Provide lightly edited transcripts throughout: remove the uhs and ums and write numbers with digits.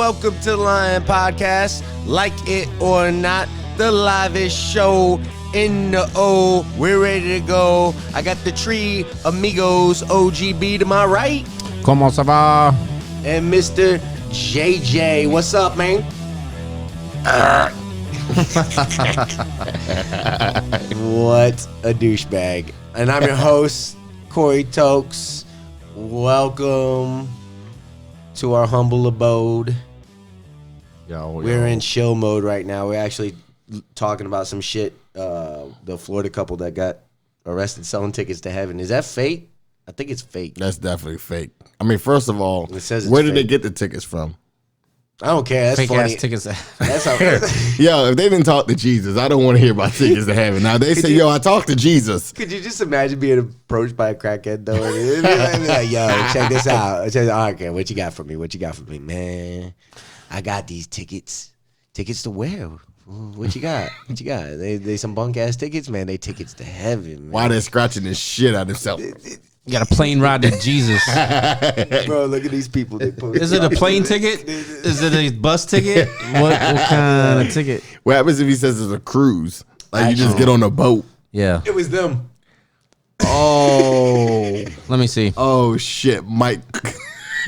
welcome to the Lion Podcast. Like it or not, the livest show in the O. We're ready to go. I got the tree, Amigos, OGB to my right. Como ça va? And Mr. JJ. What's up, man? What a douchebag. And I'm your host, Corey Tokes. Welcome to our humble abode. We're in chill mode right now. We're actually talking about some shit. The Florida couple that got arrested selling tickets to heaven. Is that fake? I think it's fake. That's definitely fake. I mean, first of all, where did they get the tickets from? I don't care. That's fake funny. ass tickets. That's how. Yo, if they didn't talk to Jesus, I don't want to hear about tickets to heaven. Now they say, yo, I talked to Jesus. Could you just imagine being approached by a crackhead though? And be like, yo, check this out. Okay, what you got for me? What you got for me, man? I got these tickets. Tickets to where? What you got? What you got? They some bunk ass tickets, man. They tickets to heaven. Man. Why they scratching this shit out of themselves? You got a plane ride to Jesus. Bro, look at these people. They post. Is it a plane ticket? Is it a bus ticket? What kind of ticket? What happens if he says it's a cruise? Like you just get on a boat. Yeah. It was them. Oh. Let me see. Oh, shit, Mike.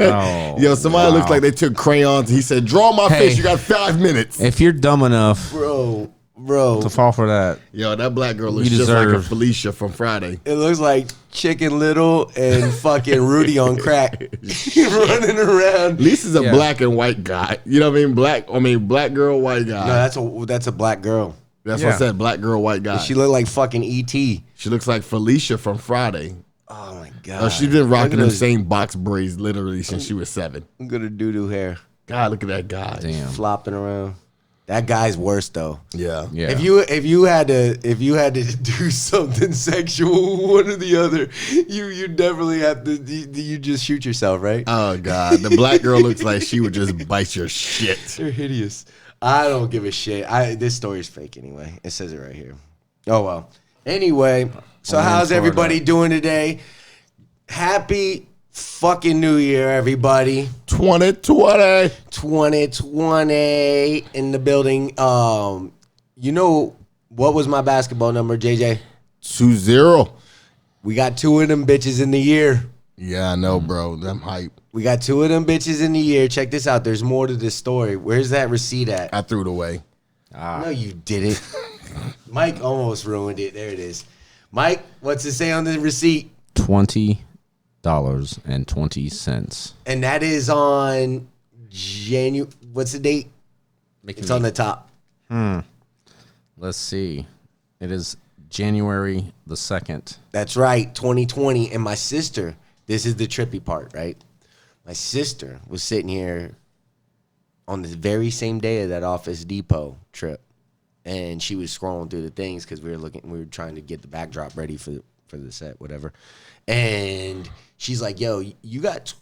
Oh, Yo, somebody looks like they took crayons. He said, draw my face. You got 5 minutes. If you're dumb enough Bro. to fall for that, Yo, that black girl looks You just like a deserve- Felicia from Friday. It looks like Chicken Little and fucking Rudy on crack running around. Lisa's a Yeah. black and white guy. You know what I mean? Black girl, white guy. No, that's a black girl. That's what I Yeah. said. Black girl, white guy. She looked like fucking E.T. She looks like Felicia from Friday. Oh my god. She's been rocking Look at them those- same box braids literally since she was 7. Look at doo-doo hair God, look at that guy. damn. flopping around. That guy's worse though. Yeah. Yeah. If you had to do something sexual, one or the other, you definitely have to. You just shoot yourself, right? Oh God, the black girl looks like she would just bite your shit. They're hideous. I don't give a shit. This story's fake anyway. It says it right here. Oh well. Anyway, so Only in how's Florida. everybody doing today? Happy fucking New Year, everybody. 2020. 2020 in the building. You know what was my basketball number, JJ? 2-0. We got 2 of them bitches in the year. Yeah, I know, bro. I'm hype. We got 2 of them bitches in the year. Check this out. There's more to this story. Where's that receipt at? I threw it away. No, you didn't. Mike almost ruined it. There it is. Mike, what's it say on the receipt? $20.20. And that is on January. What's the date? It's on the top. Let's see. It is January the 2nd. That's right, 2020. And my sister, this is the trippy part, right? My sister was sitting here on the very same day of that Office Depot trip. And she was scrolling through the things because we were trying to get the backdrop ready for the set, whatever. And she's like, yo, you got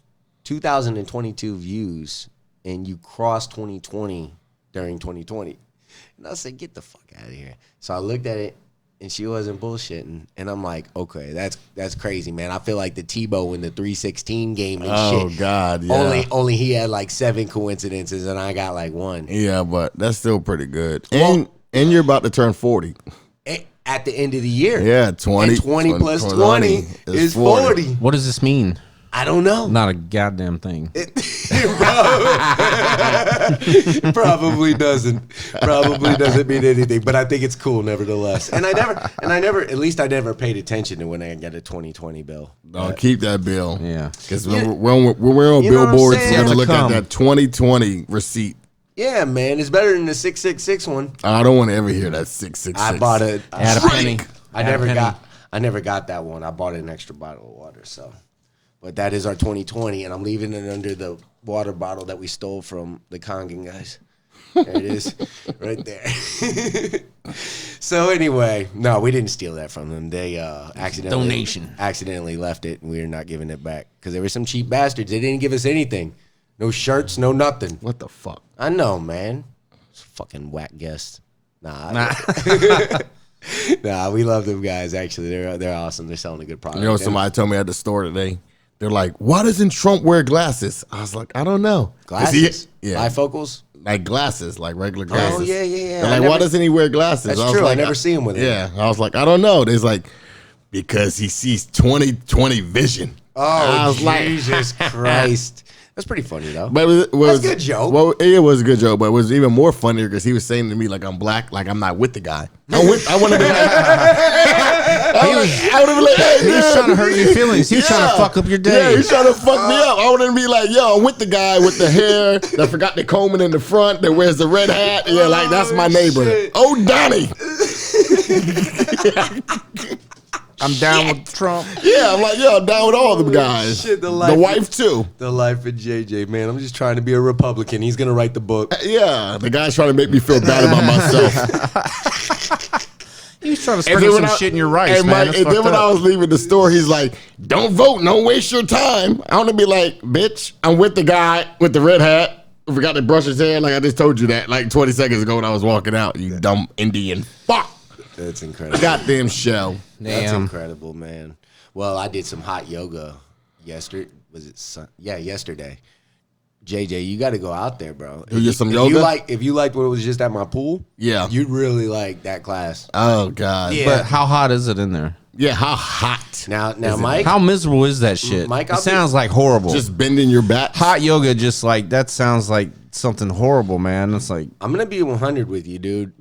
2022 views and you crossed 2020 during 2020. And I said, get the fuck out of here. So I looked at it and she wasn't bullshitting. And I'm like, okay, that's crazy, man. I feel like the Tebow in the 316 game and Oh shit. God, yeah. Only he had like 7 coincidences and I got like 1. Yeah, but that's still pretty good. And you're about to turn 40. At the end of the year. Yeah, 20. And 20 plus 20 is 40. What does this mean? I don't know. Not a goddamn thing. Probably doesn't. Probably doesn't mean anything. But I think it's cool nevertheless. And I never paid attention to when I got a 2020 bill. No, keep that bill. Yeah. Because when we're on You know what I'm billboards, saying? we're going to look at Come. that 2020 receipt. Yeah, man. It's better than the 666 one. I don't want to ever hear that 666. I bought it. Add a penny. I never got that one. I bought an extra bottle of water, so. But that is our 2020, and I'm leaving it under the water bottle that we stole from the Congan guys. There it is, right there. So anyway, no, we didn't steal that from them. They accidentally left it, and we are not giving it back because there were some cheap bastards. They didn't give us anything, no shirts, no nothing. What the fuck? I know, man. It's fucking whack guests. Nah, we love them guys. Actually, they're awesome. They're selling a good product. You know, somebody told me at the store today, they're like, why doesn't Trump wear glasses? I was like, I don't know. Glasses? Yeah. Bifocals? Like glasses, like regular glasses. Oh, yeah. They're like, why doesn't he wear glasses? That's I was true. Like, I never see him with it. Yeah. I was like, I don't know. There's like, because he sees 20/20 vision. Oh, Jesus Christ. That's pretty funny, though. But it was That's a good joke. Well, it was a good joke, but it was even more funnier because he was saying to me like I'm black, like I'm not with the guy. I want to be like, I would have been like, hey, He was trying to hurt your feelings. He was trying to fuck up your day. Yeah, he's trying to fuck me up. I want to be like, yo, I'm with the guy with the hair that forgot to comb it in the front, that wears the red hat. Yeah, like that's my neighbor. Shit. Oh, Donnie. I'm down with Trump. Yeah, I'm like, yo, I'm down with all them guys. Shit, the wife too. The life of JJ, man. I'm just trying to be a Republican. He's going to write the book. Yeah, the guy's trying to make me feel bad about myself. He was trying to sprinkle some shit in your rice, man. And then when I was leaving the store, he's like, don't vote. Don't waste your time. I want to be like, bitch, I'm with the guy with the red hat who forgot to brush his hair. Like I just told you that like 20 seconds ago when I was walking out. You dumb Indian fuck. That's incredible. Goddamn shell. That's incredible, man. Well, I did some hot yoga yesterday. Was it yesterday? JJ, you got to go out there, bro. You get some yoga? If you liked what was just at my pool, Yeah. you'd really like that class. Oh, God. Yeah. But how hot is it in there? Yeah, how hot? Now, Mike. How miserable is that shit? Mike, it sounds like horrible. Just bending your back. Hot yoga, just like that sounds like something horrible, man. It's like I'm gonna be 100 with you, dude.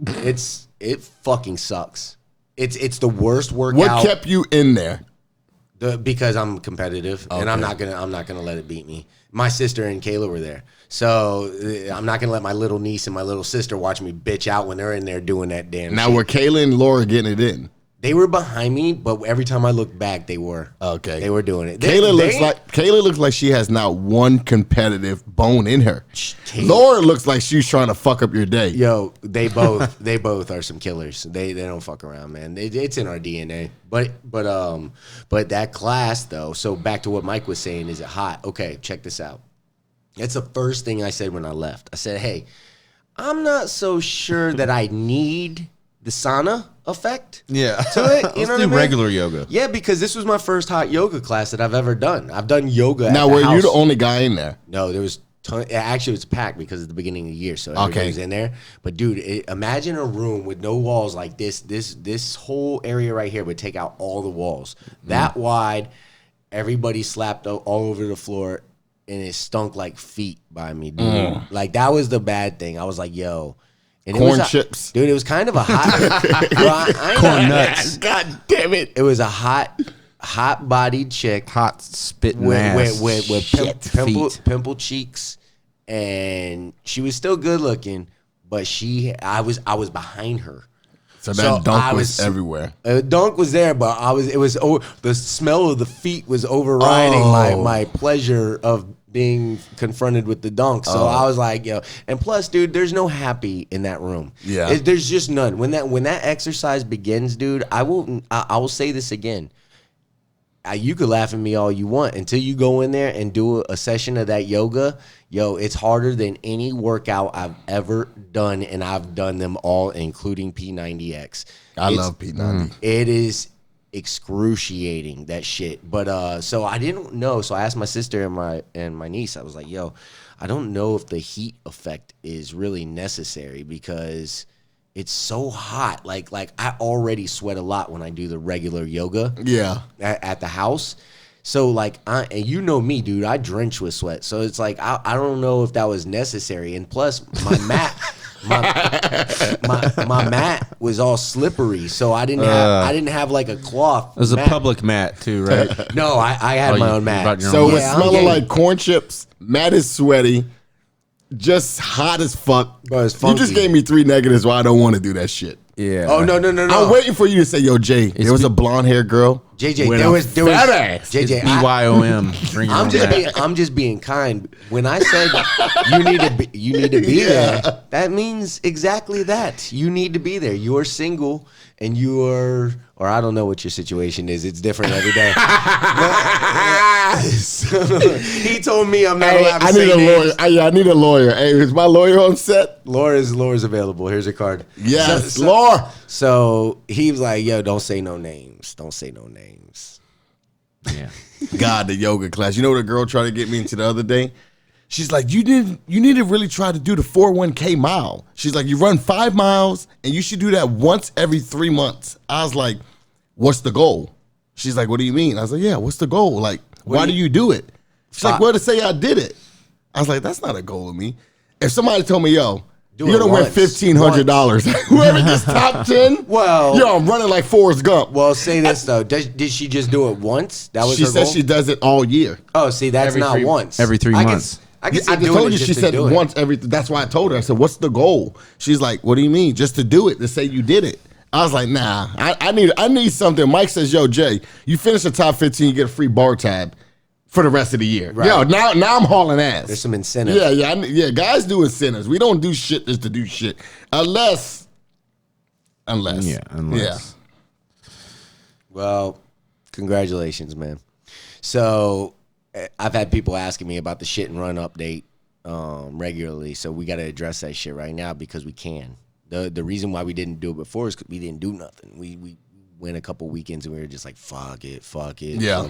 It fucking sucks. It's the worst workout. What kept you in there? Because I'm competitive and I'm not gonna let it beat me. My sister and Kayla were there, so I'm not gonna let my little niece and my little sister watch me bitch out when they're in there doing that damn. Now, shit. were Kayla and Laura getting it in? They were behind me, but every time I looked back, they were. Okay. They were doing it. Kayla looks like she has not one competitive bone in her. Kayla. Laura looks like she's trying to fuck up your day. Yo, they both are some killers. They don't fuck around, man. It's in our DNA. But that class though. So back to what Mike was saying. Is it hot? Okay, check this out. That's the first thing I said when I left. I said, hey, I'm not so sure that I need the sauna effect to it. You know what I mean? Regular yoga. Yeah, because this was my first hot yoga class that I've ever done. I've done yoga Now, at the were you house. the only guy in there? No, there was actually it was packed because it's the beginning of the year, so everybody was in there. But dude, imagine a room with no walls like this. This whole area right here would take out all the walls. That wide, everybody slapped all over the floor, and it stunk like feet by me, dude. Like that was the bad thing. I was like, yo. And Corn chips. Dude, it was kind of a hot Corn nuts. God damn it. It was a hot-bodied chick. Hot spitting ass. with pimple cheeks, and she was still good looking, but I was behind her. So that dunk was everywhere. Dunk was there, but the smell of the feet was overriding my pleasure of being confronted with the dunk. So I was like, yo, and plus, dude, there's no happy in that room. Yeah. There's just none. When that exercise begins, dude, I will say this again. You could laugh at me all you want until you go in there and do a session of that yoga. Yo, it's harder than any workout I've ever done, and I've done them all, including P90X. I love P90. It is excruciating, that shit. But so I didn't know. So I asked my sister and my niece. I was like, yo, I don't know if the heat effect is really necessary because it's so hot. Like I already sweat a lot when I do the regular yoga. Yeah. At the house. So like and you know me, dude, I drench with sweat. So it's like I don't know if that was necessary. And plus my mat my mat was all slippery, so I didn't have like a cloth. It was mat. a public mat too, right? No, I had my own mat. So Yeah, it's I'm smelling game. like corn chips. Matt is sweaty. Just hot as fuck. Bro, it's You funky. just gave me 3 negatives why I don't want to do that shit. Yeah. Oh no. I'm waiting for you to say, yo, Jay, there was a blonde haired girl. JJ, with there a was fat ass. JJ. BYOM. Bring your own mat. I'm just being kind. When I said you need to be there, that means exactly that. You need to be there. You're single and or I don't know what your situation is. It's different every day. So, he told me I'm not allowed to I say need a names. lawyer. I need a lawyer. Hey, is my lawyer on set? Laura's available. Here's her card. Yes, Laura. So he was like, yo, don't say no names. Don't say no names. Yeah. God, the yoga class. You know what a girl tried to get me into the other day? She's like, you need to really try to do the 401k mile. She's like, you run 5 miles and you should do that once every 3 months. I was like, what's the goal? She's like, what do you mean? I was like, yeah, what's the goal? Like, why do you do it? She's like, well, to say I did it. I was like, that's not a goal of me. If somebody told me, yo, you're going to win $1,500. Whoever gets top 10, well, yo, I'm running like Forrest Gump. Well, say this, though. Did she just do it once? That was she her said goal? she does it all year. Oh, see, that's not once. Every 3 months. I just told you she said once every. That's why I told her. I said, "What's the goal?" She's like, "What do you mean? Just to do it? To say you did it?" I was like, "Nah, I need something." Mike says, "Yo, Jay, you finish the top 15, you get a free bar tab for the rest of the year." Right. Yo, now I'm hauling ass. There's some incentives. Yeah. Guys do incentives. We don't do shit just to do shit, unless. Yeah. Well, congratulations, man. So. I've had people asking me about the shit and run update regularly, so we got to address that shit right now because we can. The reason why we didn't do it before is because we didn't do nothing. We went a couple weekends and we were just like, fuck it. Yeah.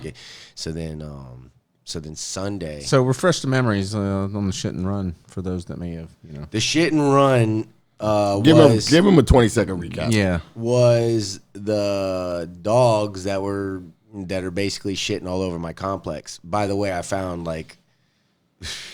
So then Sunday. So refresh the memories on the shit and run for those that may have, The shit and run give him a 20-second recap. Yeah. Was the dogs that are basically shitting all over my complex. By the way, I found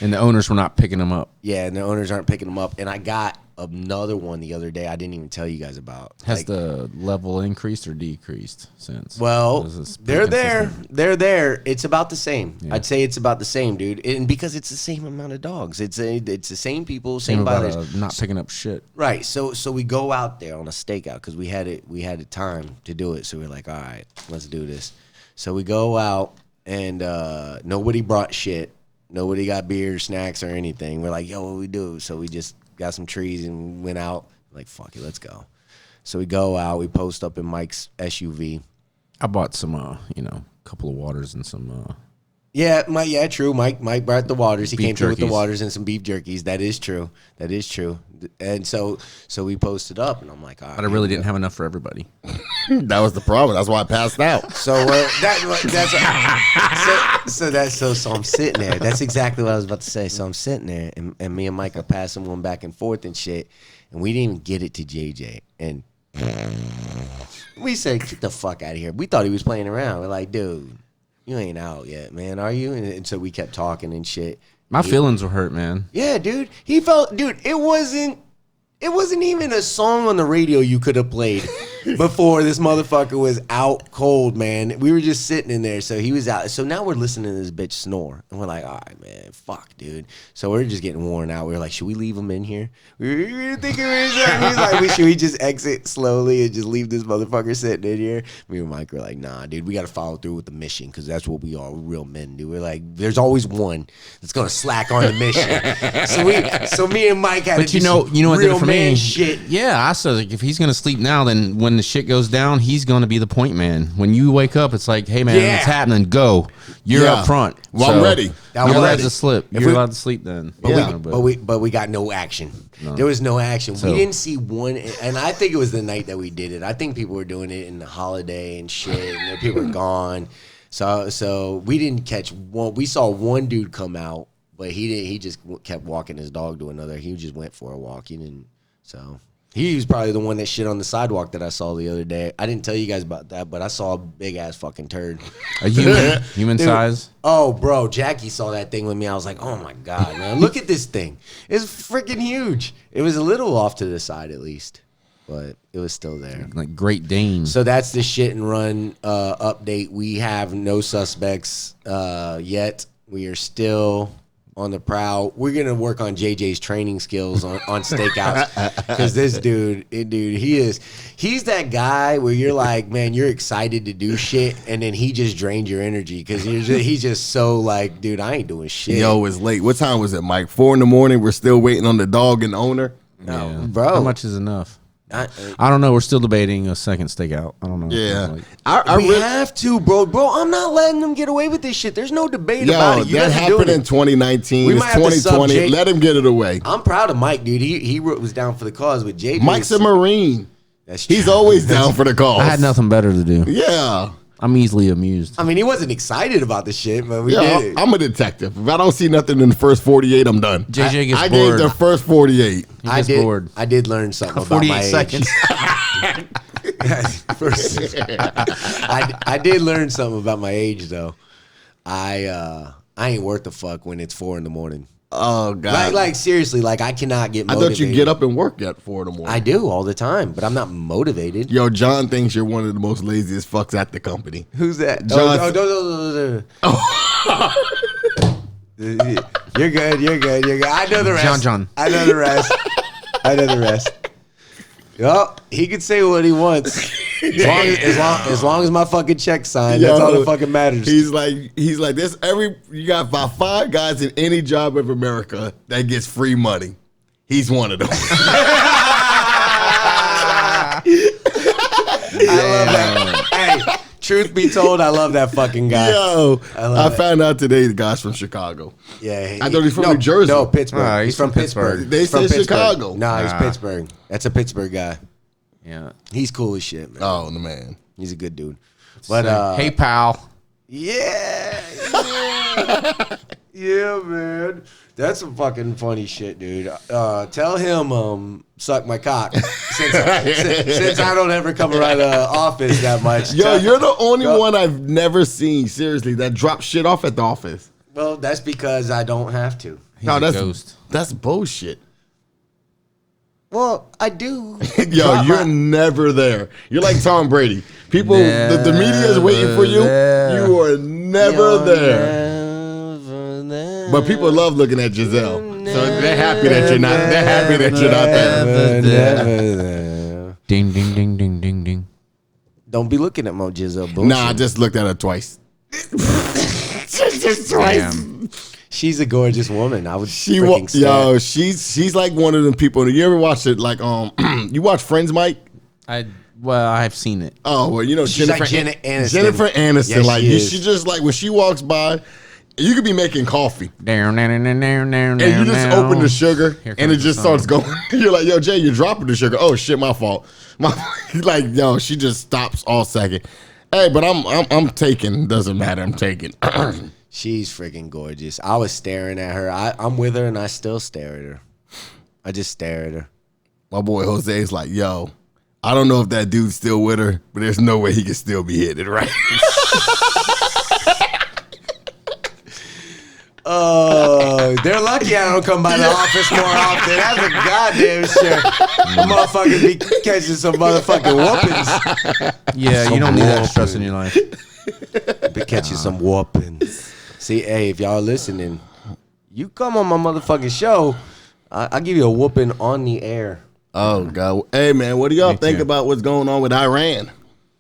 and the owners were not picking them up. Yeah, and the owners aren't picking them up. And I got another one the other day I didn't even tell you guys about. Has the level increased or decreased since? Well, they're there. They're there. It's about the same. Yeah. I'd say it's about the same, dude. And because it's the same amount of dogs. It's the same people, same buyers. Not picking up shit. Right. So we go out there on a stakeout because we had the time to do it. So we're like, all right, let's do this. So we go out and nobody brought shit. Nobody got beer, snacks, or anything. We're like, yo, what we do? So we just got some trees and went out. Like, fuck it, let's go. So we go out. We post up in Mike's SUV. I bought some, couple of waters and some. Yeah, true. Mike brought the waters. He came through with the jerkies. waters and some beef jerkies. That is true. And so we posted up, and I'm like, all right. But I really didn't have enough for everybody. That was the problem. That's why I passed out. So so I'm sitting there. That's exactly what I was about to say. So I'm sitting there, and me and Mike are passing one back and forth and shit, and we didn't even get it to JJ, and we said, get the fuck out of here. We thought he was playing around. We're like, dude, you ain't out yet, man, are you? And so we kept talking and shit. My feelings were hurt, man. Yeah, dude. It wasn't even a song on the radio you could have played before this motherfucker was out cold, man. We were just sitting in there, so he was out. So now we're listening to this bitch snore, and we're like, all right, man, fuck, dude. So we're just getting worn out. We were like, should we leave him in here? We were thinking, he was like, should we just exit slowly and just leave this motherfucker sitting in here? Me and Mike were like, nah, dude, we got to follow through with the mission because that's what we are, we're real men, dude. We're like, there's always one that's gonna slack on the mission. So me and Mike had to do what real for man me shit. Yeah, I said, like, if he's gonna sleep now, then when the shit goes down, he's gonna be the point man. When you wake up, it's like, hey man, it's happening. Go. You're up front. Well, I'm ready. You're allowed to slip. You're allowed to sleep then. But we got no action. No. There was no action. We didn't see one, and I think it was the night that we did it. I think people were doing it in the holiday and shit, and people were gone. So we didn't catch one. We saw one dude come out, but he didn't. He just kept walking his dog to another. He just went for a walk. He didn't. So he was probably the one that shit on the sidewalk that I saw the other day. I didn't tell you guys about that, but I saw a big ass fucking turd. A human Dude, size? Oh, bro, Jackie saw that thing with me. I was like, oh my God, man, look at this thing. It's freaking huge. It was a little off to the side at least, but it was still there. Like Great Dane. So that's the shit and run update. We have no suspects yet. We are still on the prowl. We're gonna work on JJ's training skills on stakeouts because this dude, he's that guy where you're like, man, you're excited to do shit, and then he just drained your energy because he's just so like, dude, I ain't doing shit. Yo, it's late. What time was it, Mike? 4 a.m. We're still waiting on the dog and the owner. No, Yeah. bro. How much is enough? I don't know. We're still debating a second stakeout. I don't know. Yeah. We have to, bro. I'm not letting them get away with this shit. There's no debate about it. You that guys are happened doing in it. 2019. We It's might have to sub 2020. Jay. Let him get it away. I'm proud of Mike, dude. He was down for the cause with JJ. Mike's a Marine. That's true. He's always down for the cause. I had nothing better to do. Yeah. I'm easily amused. I mean, he wasn't excited about the shit, but we Yeah, did. I'm a detective. If I don't see nothing in the first 48, I'm done. JJ gets I bored. gave the first 48. He I gets did. bored. I did learn something about 48 my age. seconds. I did learn something about my age though. I ain't worth the fuck when it's 4 a.m. Oh God! Like seriously, like I cannot get I motivated. thought you get up and work at 4 in the morning. I do all the time, but I'm not motivated. Yo, John thinks you're one of the most laziest fucks at the company. Who's that? John- You're good. You're good. You're good. I know the rest. John. I know the rest. I know the rest. Yo, he can say what he wants. As long as my fucking check's signed, that's all that fucking matters. He's like, this you got about 5 guys in any job of America that gets free money. He's one of them. I love that. Hey, truth be told, I love that fucking guy. Yo, I it. found out today the guy's from Chicago. Yeah, I thought he's from New Jersey. No, Pittsburgh. He's He's from from Pittsburgh. Pittsburgh. They He's from said Pittsburgh. Chicago. Nah, he's Nah. Pittsburgh. That's a Pittsburgh guy. Yeah. He's cool as shit, man. Oh, the man. He's a good dude. But Hey, pal. yeah, yeah, man. That's some fucking funny shit, dude. Tell him suck my cock since I don't ever come around the office that much. Yo, you're the only one I've never seen, seriously, that drops shit off at the office. Well, that's because I don't have to. He's No, a that's ghost. That's bullshit. Well, I do. Yo, Drop you're my- never there. You're like Tom Brady. People, the media is waiting for you. Never You are never You're there. never there. But people love looking at Giselle, so they're happy that you're not. They're happy that you're not there. Never there. Ding, ding, ding, ding, ding, ding. Don't be looking at Mo Giselle bullshit. Nah, I just looked at her twice. just twice. Damn. She's a gorgeous woman. I would She freaking stand. yo, she's like one of them people. You ever watch it? Like you watch Friends, Mike? I've seen it. Oh well, you know She's like Jennifer Aniston. Jennifer Aniston, Yes, like she is. she just like when she walks by, you could be making coffee And and you just open the sugar Here and comes it the just song. starts going. You're like, yo, Jay, you're dropping the sugar. Oh shit, my fault. Like yo, she just stops all second. Hey, but I'm taking. Doesn't matter. I'm taking. She's freaking gorgeous. I was staring at her. I'm with her and I still stare at her. I just stare at her. My boy Jose is like, yo, I don't know if that dude's still with her, but there's no way he can still be hitting it, right? Oh, they're lucky I don't come by the office more often. That's a goddamn sure. Motherfucker be catching some motherfucking whoopings. Yeah, you don't need that stress in your life. Be catching some whoopings. See, hey, if y'all listening, you come on my motherfucking show, I'll give you a whooping on the air. Oh God. Hey man, what do y'all Me think too. about what's going on with Iran?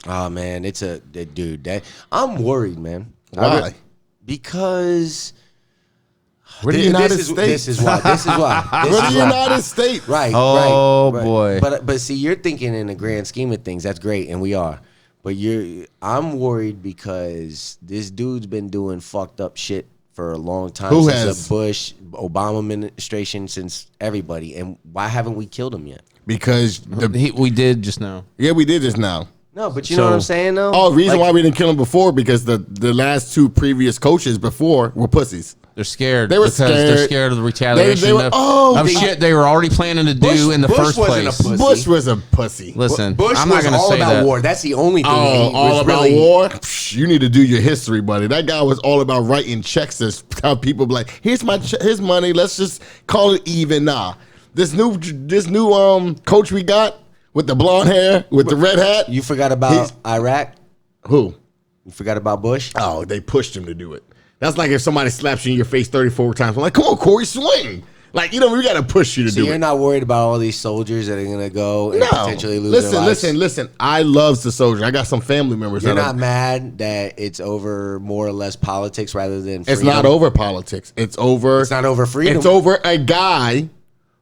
Oh man, it's dude. I'm worried, man. Why? Because We're the United this States. is why. We're the United States. Right. Oh, right. boy. But see, you're thinking in the grand scheme of things. That's great, and we are. But I'm worried because this dude's been doing fucked up shit for a long time. Who since has? the Bush, Obama administration, since everybody. And why haven't we killed him yet? Because We did just now. we did this now. No, but you know what I'm saying though. Oh, reason Like, why we didn't kill him before because the last 2 previous coaches before were pussies. They're scared. They were because They're scared. scared of the retaliation They were- of shit they were already planning to do in the Bush first wasn't a place. pussy. Bush was a pussy. Listen, Bush I'm not was going to all say about that. war. That's the only thing. Oh, he all was about really, war? Psh, you need to do your history, buddy. That guy was all about writing checks to tell people like, here's his money. Let's just call it even. Nah, this new coach we got with the blonde hair with the red hat. You forgot about Iraq. Who? You forgot about Bush. Oh, they pushed him to do it. That's like if somebody slaps you in your face 34 times. I'm like, come on, Corey, swing. Like, we got to push you to So do you're it. not worried about all these soldiers that are gonna go and No. potentially lose their lives? Listen. I love the soldier. I got some family members. You're that not mad that it's over more or less politics rather than freedom? It's not over politics. It's over. It's not over freedom. It's over a guy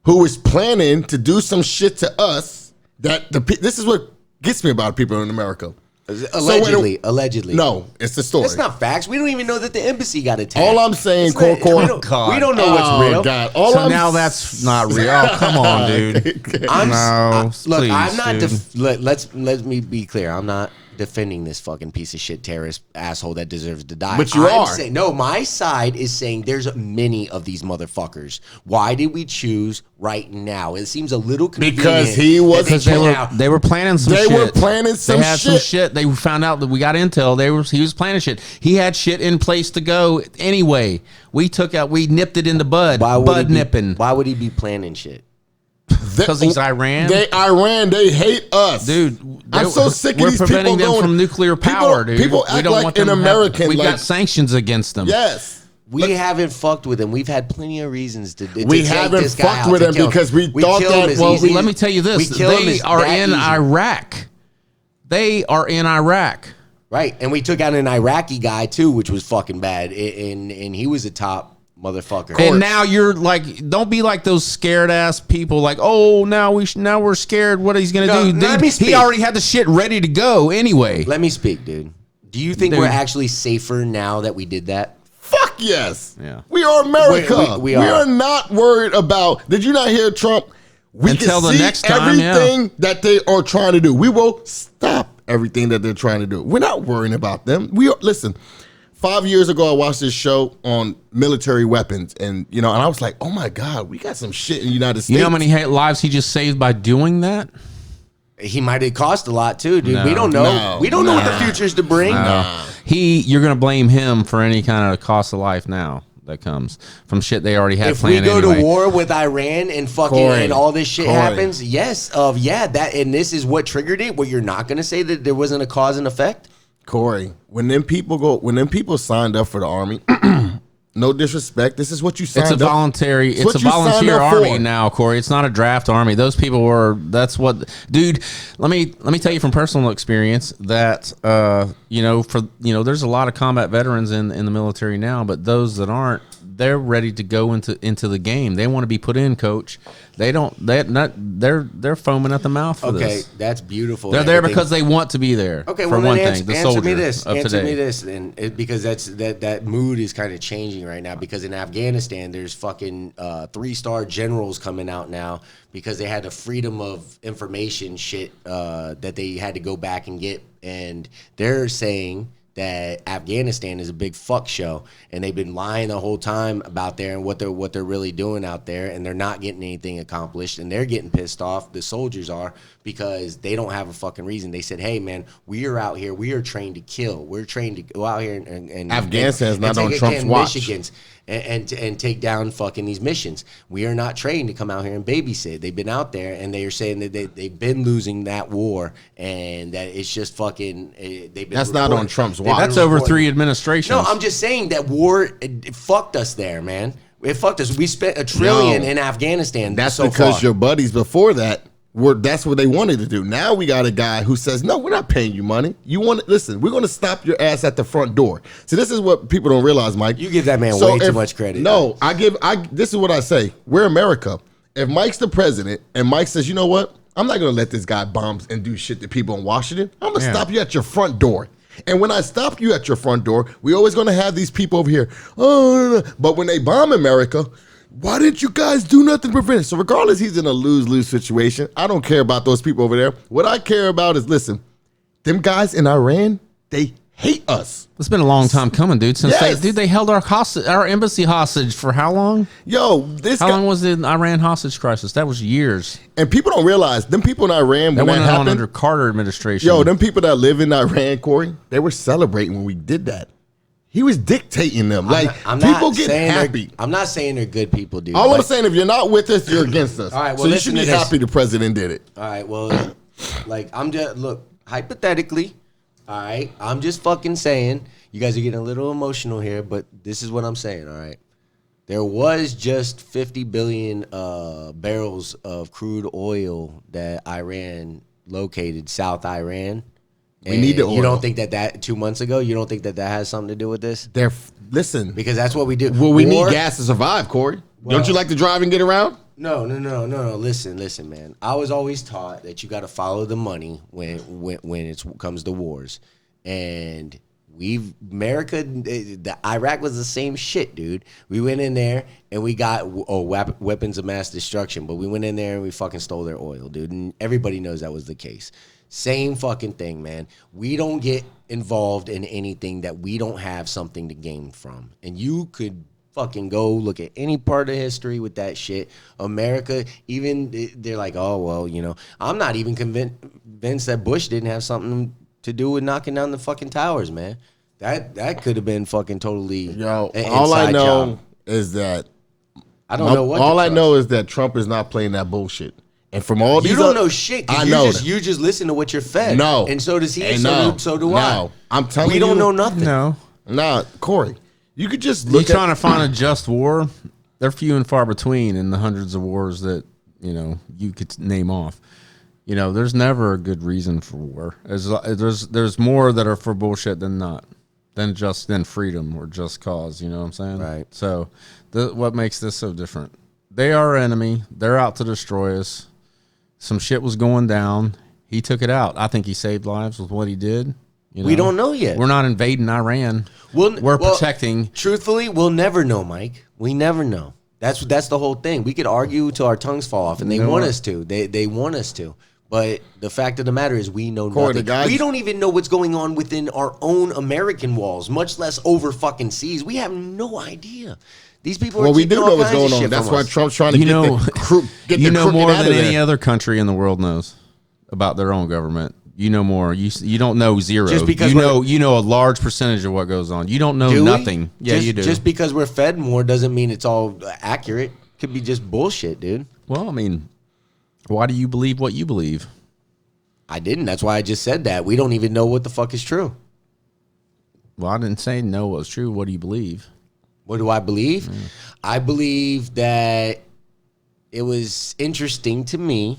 who is planning to do some shit to us. This is what gets me about people in America. Allegedly. No, it's the story. That's not facts. We don't even know that the embassy got attacked. All I'm saying, It's not- Cor. we don't know what's real. God. All So I'm now that's not real. Oh, come on, dude. Look, No, I'm not. please, dude. Let me be clear. I'm not defending this fucking piece of shit terrorist asshole that deserves to die. But you I'm are. saying, no, my side is saying there's many of these motherfuckers. Why did we choose right now? It seems a little convenient. Because he was- that They were planning some shit. They were planning some They had some shit. shit. They found out that we got intel. He was planning shit. He had shit in place to go anyway. We nipped it in the bud. Nipping. Why would he be planning shit? Because he's Iran. They hate us, dude. I'm so sick of we're these preventing people them from nuclear power, dude. People We act don't like want them an to have- American. we like, got sanctions against them. yes. We haven't fucked with him. We've had plenty of reasons to We take haven't this guy fucked out, with to him kill because we thought kill him that- as well, easy. Let me tell you We this: kill him they as are that in easy. Iraq. They are in Iraq. Right, and we took out an Iraqi guy too, which was fucking bad, and he was a top motherfucker. And now you're like, don't be like those scared ass people. Like, oh, now we're scared. What he's gonna No, do? let me Dude, he speak. already had the shit ready to go anyway. Let me speak, dude. Do you think Dude. we're actually safer now that we did that? Fuck yes. Yeah. We are America. We We are. are not worried about. Did you not hear Trump? We Until can the see next time, everything that they are trying to do. We will stop everything that they're trying to do. We're not worrying about them. Listen. 5 years ago, I watched this show on military weapons, and and I was like, "Oh my God, we got some shit in the United States." You know how many lives he just saved by doing that? He might have cost a lot too, dude. No. We don't know. No. We don't know what the future's to bring. You're gonna blame him for any kind of cost of life now that comes from shit they already had If we planned go anyway. to war with Iran and fucking Corey, and all this shit Corey. happens, yes, that and this is what triggered it. Well, you're not gonna say that there wasn't a cause and effect. Corey, when them people signed up for the army, no disrespect, this is what you signed It's a up. voluntary. It's It's a what you signed volunteer up army for. now, Corey. It's not a draft army. Those people were. That's what, dude. Let me tell you from personal experience that there's a lot of combat veterans in the military now, but those that aren't, they're ready to go into the game. They want to be put in, coach. They're foaming at the mouth for Okay, this. that's beautiful. They're there Everything- because they want to be there. Okay, for well one then thing, the answer soldier me this. of Answer today. me this, and because that mood is kind of changing right now. Because in Afghanistan, there's fucking 3-star generals coming out now because they had a freedom of information shit that they had to go back and get, and they're saying that Afghanistan is a big fuck show, and they've been lying the whole time about there and what they're really doing out there, and they're not getting anything accomplished, and they're getting pissed off. The soldiers are, because they don't have a fucking reason. They said, "Hey man, we are out here. We are trained to kill. We're trained to go out here and Afghanistan's not on take Trump's again watch. Michigans and take down fucking these missions. We are not trained to come out here and babysit. They've been out there, and they are saying that they've been losing that war, and that it's just fucking. They've been That's not on Trump's they've watch. been That's over reporting. 3 administrations. No, I'm just saying that war it fucked us there, man. It fucked us. We spent $1 trillion in Afghanistan. That's so because far. your buddies before that that's what they wanted to do. Now we got a guy who says, "No, we're not paying you money. You want to listen? We're going to stop your ass at the front door." So this is what people don't realize, Mike. You give that man way too much credit. No, this is what I say. We're America. If Mike's the president and Mike says, "You know what? I'm not going to let this guy bomb and do shit to people in Washington. I'm going to stop you at your front door." And when I stop you at your front door, we always going to have these people over here. Oh, no. But when they bomb America, why didn't you guys do nothing to prevent it? So regardless, he's in a lose-lose situation. I don't care about those people over there. What I care about is, listen, them guys in Iran, they hate us. It's been a long time coming, dude. Since Yes. they held our embassy hostage for how long? Yo, this How guy, long was the Iran hostage crisis? That was years. and people don't realize, them people in Iran, That when went that on under happened, Carter administration. yo, them people that live in Iran, Corey, they were celebrating when we did that. He was dictating them. People get happy. I'm not saying they're good people, dude. All I'm but- saying, if you're not with us, you're against us. All right, well, so you listen should be to this. happy the president did it. All right, well, like I'm just look hypothetically. All right, I'm just fucking saying. You guys are getting a little emotional here, but this is what I'm saying. All right, there was just 50 billion barrels of crude oil that Iran located, South Iran. We need the You oil. don't think that 2 months ago? You don't think that has something to do with this? Listen. Because that's what we do. Well, we War- need gas to survive, Corey. Don't you like to drive and get around? No. Listen, man. I was always taught that you got to follow the money when it comes to wars, and the Iraq was the same shit, dude. We went in there and we got weapons of mass destruction, but we went in there and we fucking stole their oil, dude. And everybody knows that was the case. Same fucking thing, man. We don't get involved in anything that we don't have something to gain from. And you could fucking go look at any part of history with that shit. America, even they're like, oh, well, you know, I'm not even convinced that Bush didn't have something to do with knocking down the fucking towers, man. That could have been fucking totally all I know is that I don't know what. All I know is that Trump is not playing that bullshit. And from all these, you don't know shit. I know. You just listen to what you're fed. No, and so does he. And so do I. No, I'm telling you, we don't know nothing. No, nah, Corey, you could just look. You're trying to find a just war. They're few and far between in the hundreds of wars that you could name off. There's never a good reason for war. There's more that are for bullshit than not, than freedom or just cause. You know what I'm saying? Right. So, what makes this so different? They are our enemy. They're out to destroy us. Some shit was going down. He took it out. I think he saved lives with what he did. We don't know yet. We're not invading Iran. We're protecting. Truthfully, we'll never know, Mike. We never know. That's the whole thing. We could argue till our tongues fall off, and they want us to. They want us to. But the fact of the matter is we know nothing. We don't even know what's going on within our own American walls, much less over fucking seas. We have no idea. These people are we do know what's going on. That's why Trump's trying to get the more than any other country in the world knows about their own government. You know more. You don't know zero. Just because you know a large percentage of what goes on. You don't know nothing. Yeah, you do. Just because we're fed more doesn't mean it's all accurate. Could be just bullshit, dude. Well, I mean, why do you believe what you believe? I didn't. That's why I just said that. We don't even know what the fuck is true. Well, I didn't say know what's true. What do you believe? What do I believe? I believe that it was interesting to me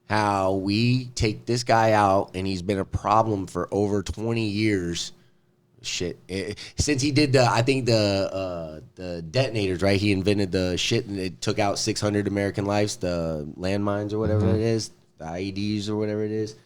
how we take this guy out, and he's been a problem for over 20 years. Shit. Since he did the detonators, right? He invented the shit, and it took out 600 American lives, the landmines or whatever it is, the IEDs or whatever it is.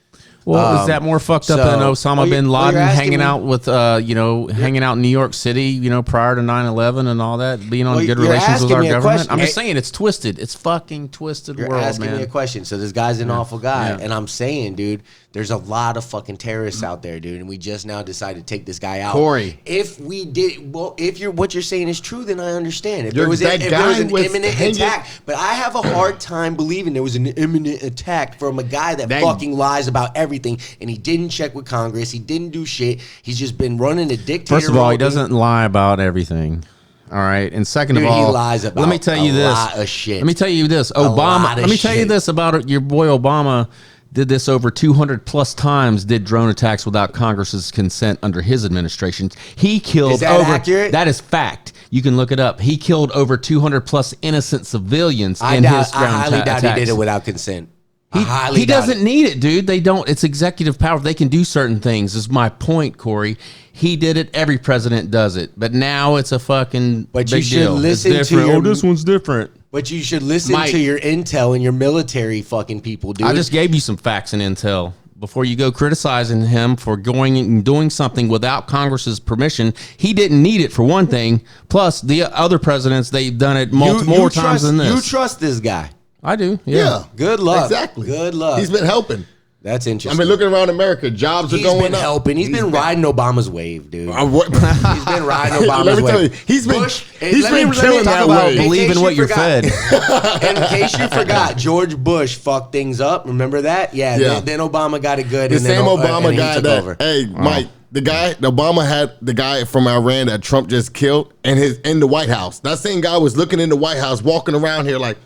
Well, is that more fucked up than Osama bin Laden hanging out with, hanging out in New York City, prior to 9/11 and all that, being on good relations with our government? I'm just saying it's twisted. It's fucking twisted world, man. You're asking me a question. So this guy's an awful guy. Yeah. And I'm saying, dude, there's a lot of fucking terrorists out there, dude. And we just now decided to take this guy out. Corey. If we did, if what you're saying is true, then I understand. If there was an imminent attack. But I have a hard time believing there was an imminent attack from a guy that fucking lies about everything. And he didn't check with Congress. He didn't do shit. He's just been running a dictator. First of all, he doesn't lie about everything. All right. And second of all, he lies about let me tell you this. Lot of shit. Let me tell you this. Obama. Let me tell you this about your boy Obama. Did this over 200 plus times, did drone attacks without Congress's consent under his administration. He killed Is that accurate? That is fact. You can look it up. He killed over 200 plus innocent civilians in his drone I highly doubt attacks. he did it without consent. He doesn't need it, dude. They don't. It's executive power. They can do certain things, is my point, Corey. He did it. Every president does it. But now it's a fucking big deal. Listen it's different. This one's different. But you should listen to your intel and your military fucking people, dude. I just gave you some facts and intel. Before you go criticizing him for going and doing something without Congress's permission, he didn't need it, for one thing. Plus, the other presidents, they've done it multiple more times than this. You trust this guy. I do. Yeah. Good luck. Exactly. Good luck. He's been helping. That's interesting. I mean, looking around America, jobs are going up. He's been helping. He's been riding Obama's wave, dude. He's been riding Obama's wave. Tell you, he's been killing that wave. Believe in what you're fed. In case you forgot, George Bush fucked things up. Remember that? Yeah. Then Obama got it good. The same Obama guy that, hey, Mike, Obama had the guy from Iran that Trump just killed in the White House. That same guy was looking in the White House, walking around here like,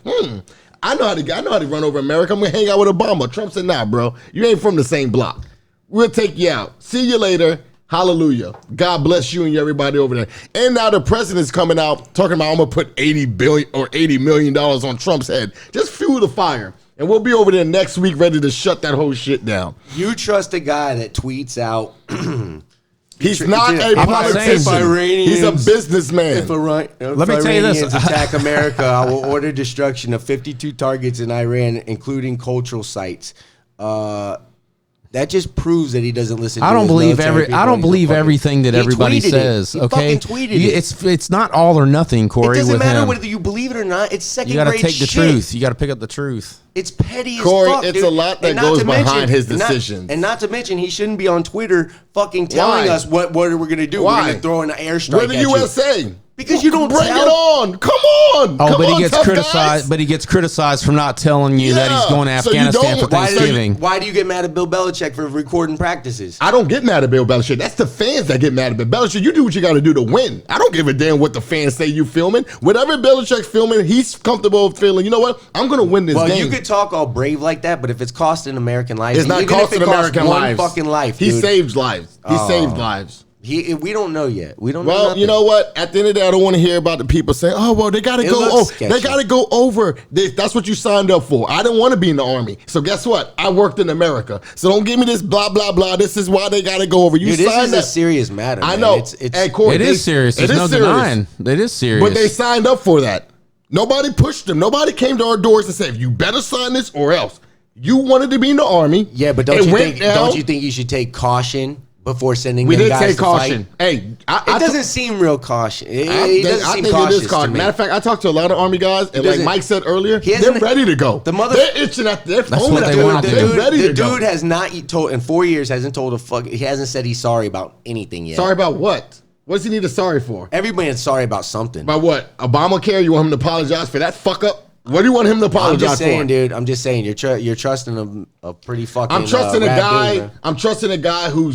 I know how to run over America. I'm gonna hang out with Obama. Trump said, nah, bro, you ain't from the same block. We'll take you out. See you later. Hallelujah. God bless you and everybody over there. And now the president's coming out talking about I'm gonna put $80 million on Trump's head. Just fuel the fire. And we'll be over there next week ready to shut that whole shit down. You trust a guy that tweets out He's not a politician. He's a businessman. Let me tell you this. Attack America, I will order destruction of 52 targets in Iran, including cultural sites. That That just proves that he doesn't listen. I to don't his believe military people. I don't He's a believe fucking- everything that He everybody tweeted it. says. He Okay, fucking tweeted it. It's not all or nothing, Corey. It doesn't with matter him. whether you believe it or not. It's second You got to grade take the shit. truth. You got to pick up the truth. It's petty Corey, as fuck, it's dude. a lot that And not goes to behind his and not- decisions. And not to mention, he shouldn't be on Twitter fucking telling Why? us what are we going to do. Why? We're going to throw an airstrike We're the at you. USA. Because you don't bring tell- it on. Come on. Oh, Come but on, he gets tough criticized. guys. But he gets criticized for not telling you that he's Yeah. going to So you Afghanistan don't- for Thanksgiving. Why do you get mad at Bill Belichick for recording practices? I don't get mad at Bill Belichick. That's the fans that get mad at Bill Belichick. You do what you got to do to win. I don't give a damn what the fans say you filming. Whatever Belichick's filming, he's comfortable feeling, you know what? I'm going to win this Well, game. you could talk all brave like that, but if it's costing American lives, It's not even if costing it costs American one lives. fucking life, He dude. saved lives. He saved lives. We don't know yet. We don't know Well, nothing. you know what? At the end of the day, I don't want to hear about the people saying, "Oh, well, they got to It go. looks Oh, sketchy. they got to go over. That's what you signed up for." I didn't want to be in the army, so guess what? I worked in America. So don't give me this blah blah blah. This is why they got to go over. You Dude, this signed is a up. serious matter. I man. know. It's Hey, Corey, It is serious. There's no denying. It is serious. But they signed up for that. Nobody pushed them. Nobody came to our doors and said, "You better sign this or else." You wanted to be in the army. yeah, but It went down. don't you think you should take caution before sending We them did guys take to caution. fight? Hey, It doesn't seem real caution. It I doesn't seem think cautious it is caution. to me. Matter of fact, I talked to a lot of Army guys, and like doesn't- Mike said earlier, He they're hasn't- ready to go. the mother- they're itching at their phone. what at they their- want to They're do. ready the to go. dude has not told in 4 years hasn't told a fuck. He hasn't said he's sorry about anything yet. Sorry about what? What does he need a sorry for? Everybody's sorry about something. About what? Obamacare? You want him to apologize for that fuck up? What do you want him to apologize I'm just saying, for? dude. I'm just saying. You're trusting a pretty fucking. I'm trusting a rad guy. dude, man. I'm trusting a guy who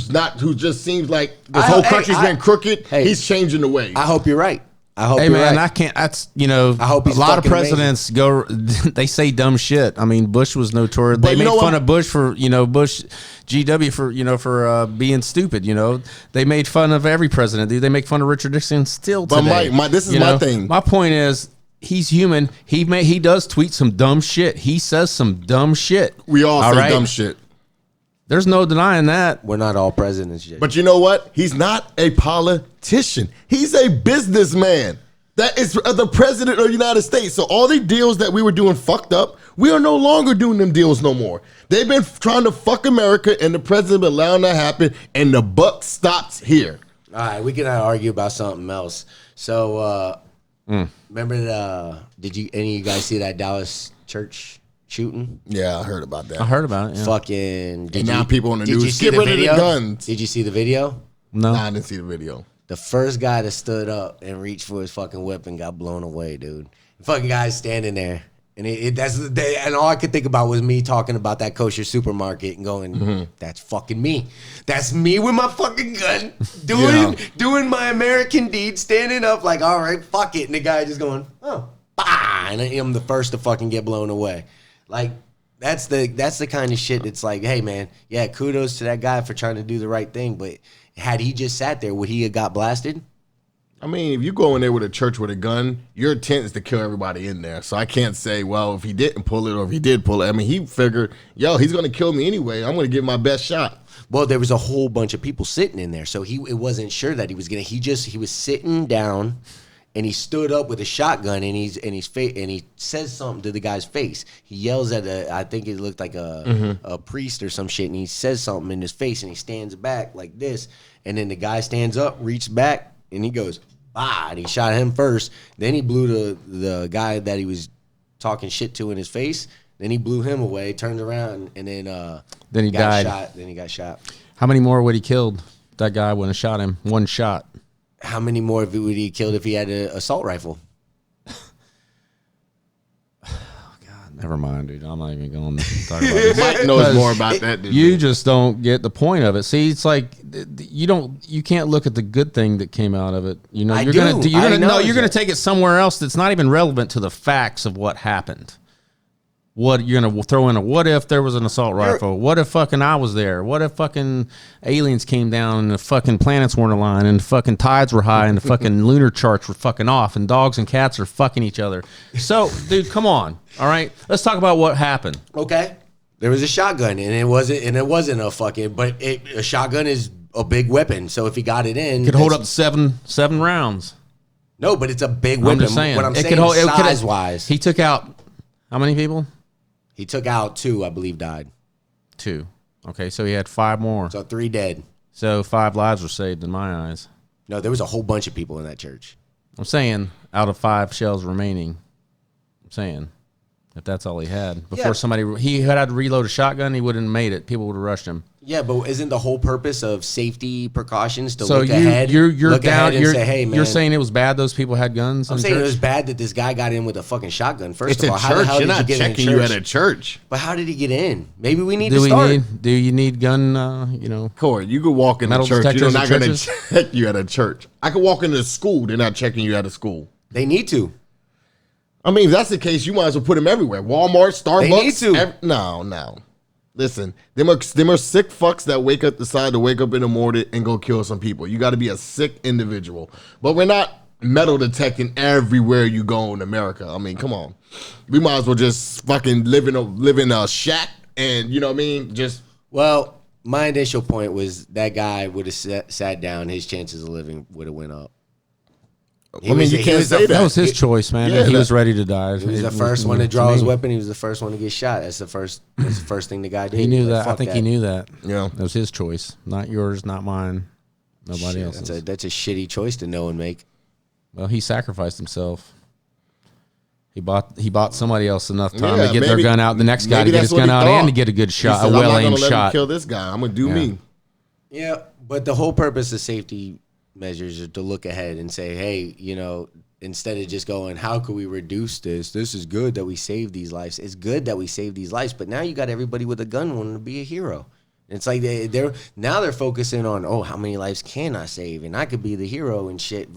just seems like this I- whole hey, country's I- been crooked. hey. He's changing the way. I hope you're right. I hope Hey you're man, right. I can't. That's I hope he's a lot of fucking presidents go. They say dumb shit. I mean, Bush was notorious. But They you made know fun what? of Bush for Bush, GW for being stupid. They made fun of every president. Dude. They make fun of Richard Nixon still But today. this is my thing. My point is, he's human. He does tweet some dumb shit. He says some dumb shit. We all say right? dumb shit. There's no denying that. We're not all presidents yet. But you know what? He's not a politician. He's a businessman. That is the president of the United States. So all the deals that we were doing fucked up, we are no longer doing them deals no more. They've been trying to fuck America, and the president been allowing that happen, and the buck stops here. All right, we can argue about something else. So, remember did any of you guys see that Dallas church shooting? Yeah, I heard about that. I heard about it. Yeah. Fucking. And now people on the did news, you see get the rid of the video? guns. Did you see the video? No. Nah, I didn't see the video. The first guy that stood up and reached for his fucking weapon got blown away, dude. The fucking guy's standing there. And and all I could think about was me talking about that kosher supermarket and going, that's fucking me. That's me with my fucking gun, doing my American deed, standing up like, all right, fuck it. And the guy just going, oh, bah, and I'm the first to fucking get blown away. Like, that's the kind of shit that's like, hey man, yeah, kudos to that guy for trying to do the right thing, but had he just sat there, would he have got blasted? I mean, if you go in there with a church with a gun, your intent is to kill everybody in there. So I can't say, well, if he didn't pull it or if he did pull it. I mean, he figured, he's going to kill me anyway. I'm going to give my best shot. Well, there was a whole bunch of people sitting in there, so it wasn't sure that he was gonna. He was sitting down, and he stood up with a shotgun, and he says something to the guy's face. He yells at I think it looked like a priest or some shit, and he says something in his face, and he stands back like this, and then the guy stands up, reaches back, and he goes, bah, and he shot him first. Then he blew the guy that he was talking shit to in his face. Then he blew him away, turned around, and then he got died. shot. Then he got shot. How many more would he killed? That guy wouldn't have shot him. One shot. How many more would he killed if he had an assault rifle? Never mind, dude. I'm not even going to talk about this. Mike knows more about that than You me. just don't get the point of it. See, it's like you can't look at the good thing that came out of it. You're I gonna do. I acknowledge you're gonna that. take it somewhere else that's not even relevant to the facts of what happened. What you're gonna throw in what if there was an assault rifle? What if fucking I was there? What if fucking aliens came down and the fucking planets weren't aligned and the fucking tides were high and the fucking lunar charts were fucking off and dogs and cats are fucking each other? So, dude, come on. All right, let's talk about what happened. Okay, there was a shotgun, and it wasn't a fucking. But a shotgun is a big weapon, so if he got it in, Could hold up to seven rounds. No, but it's a big I'm weapon. just saying. What I'm It saying could hold- is it could- size wise, He took out how many people? he took out 2, I believe, died. 2. Okay, so he had 5 more. So 3 dead. So 5 lives were saved in my eyes. No, there was a whole bunch of people in that church. I'm saying out of 5 shells remaining. I'm saying if that's all he had before he had to reload a shotgun, he wouldn't have made it. People would have rushed him. Yeah, but isn't the whole purpose of safety precautions to So look ahead? You're look down. ahead and say, hey, man. You're saying it was bad those people had guns. I'm in saying church? it was bad that this guy got in with a fucking shotgun. First It's of a all, how the church. hell You're did you not get in a checking church? you at a church. But how did he get in? Maybe we need Do to we start. need? Do you need gun? Corey, you could walk in Metal a church. You're detectors not at going to churches? check you at a church. I could walk into a school. They're not checking you at a school. They need to. I mean, if that's the case, you might as well put them everywhere. Walmart, Starbucks. They need to. No. Listen, them are sick fucks that decide to wake up in the morning and go kill some people. You got to be a sick individual. But we're not metal detecting everywhere you go in America. I mean, come on. We might as well just fucking live in a shack and, you know what I mean? Well, my initial point was that guy would have sat down. His chances of living would have went up. You can't say that. That was his choice, man. Yeah, He was ready to die. He was the first one to draw his weapon. He was the first one to get shot. That's the first thing the guy did. He knew Like, that. I fuck think that. he knew that. Yeah. That was his choice, not yours, not mine, nobody Shit, else's. that's a shitty choice to know and make. Well, he sacrificed himself. He bought somebody else enough time Yeah, to get their maybe- gun out. The next guy maybe to get that's his what gun he out thought. and to get a good He shot, said, a I'm not well-aimed gonna let him shot. kill this guy. I'm gonna do Yeah. me. Yeah, but the whole purpose of safety measures are to look ahead and say, hey, instead of just going, how could we reduce this? This is good that we save these lives. It's good that we save these lives, but now you got everybody with a gun wanting to be a hero. It's like they're focusing on, how many lives can I save, and I could be the hero and shit.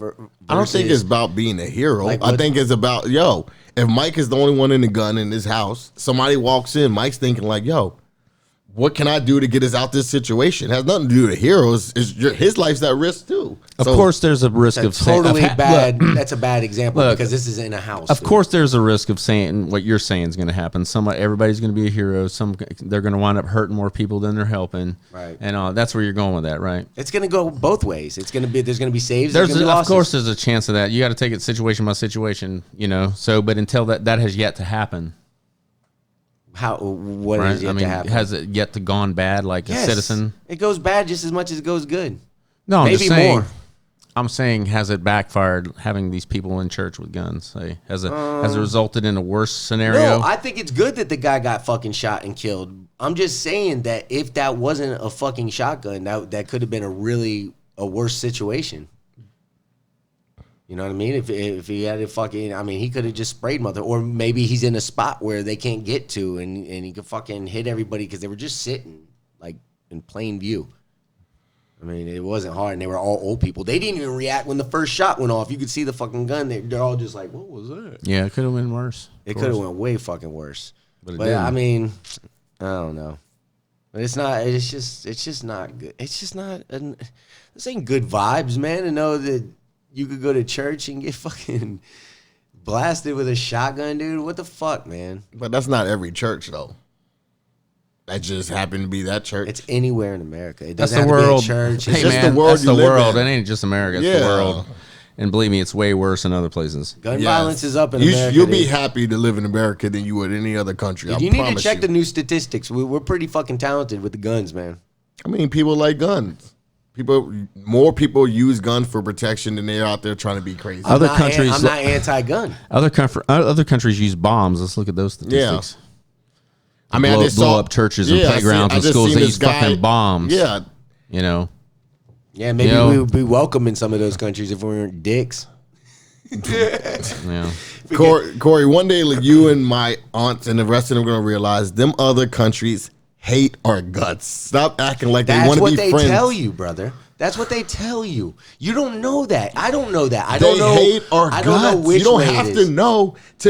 I don't think it's about being a hero. Like, I think it's about, if Mike is the only one in the gun in his house, somebody walks in, Mike's thinking like, what can I do to get us out this situation? It has nothing to do with heroes. His life's at risk too. Of course, there's a risk of totally bad. Look, That's a bad example look, because this is in a house. of course, there's a risk of saying what you're saying is going to happen. Everybody's going to be a hero. They're going to wind up hurting more people than they're helping. Right. And that's where you're going with that, right? It's going to go both ways. There's going to be saves. Of course, there's a chance of that. You got to take it situation by situation, So, but until that has yet to happen. What Right? is yet to happen? Has it yet to gone bad like Yes. a citizen? It goes bad just as much as it goes good. No, I'm Maybe just saying. more. I'm saying, has it backfired having these people in church with guns? Has it resulted in a worse scenario? No, I think it's good that the guy got fucking shot and killed. I'm just saying that if that wasn't a fucking shotgun, that could have been a worse situation. You know what I mean? If he had he could have just sprayed mother, or maybe he's in a spot where they can't get to, and he could fucking hit everybody because they were just sitting like in plain view. I mean, it wasn't hard, and they were all old people. They didn't even react when the first shot went off. You could see the fucking gun. They're all just like, "What was that?" Yeah, it could have been worse. It could have went way fucking worse. But it But didn't. I mean, I don't know. But it's not. It's just not good. It's just not. This ain't good vibes, man. To know that you could go to church and get fucking blasted with a shotgun, dude. What the fuck, man? But that's not every church though. That just happened to be that church. It's anywhere in America. It That's doesn't the have world. to be a church. Hey, It's just just man, the world that's you the live world. in. It ain't just America. It's Yeah. the world. And believe me, it's way worse in other places. gun Yes. violence is up in America. You'll be dude. happy to live in America than you would any other country. Dude, I you need to promise check you. the new statistics. We're pretty fucking talented with the guns, man. I mean, people like guns. More people use guns for protection than they're out there trying to be crazy. Other I'm countries, not anti-gun. other countries use bombs. Let's look at those statistics. I mean, I just blow saw up churches and I playgrounds I and just schools. seen They this use guy- fucking bombs. Yeah, Yeah, maybe You know- we would be welcome in some of those countries if we weren't dicks. Yeah. Corey. One day, like, you and my aunts and the rest of them are gonna realize them other countries hate our guts. Stop acting like they That's want to what be they friends. tell you, brother. That's what they tell you. You don't know that. I don't know that. I They don't know. hate our I guts. don't know which you don't way have it to is.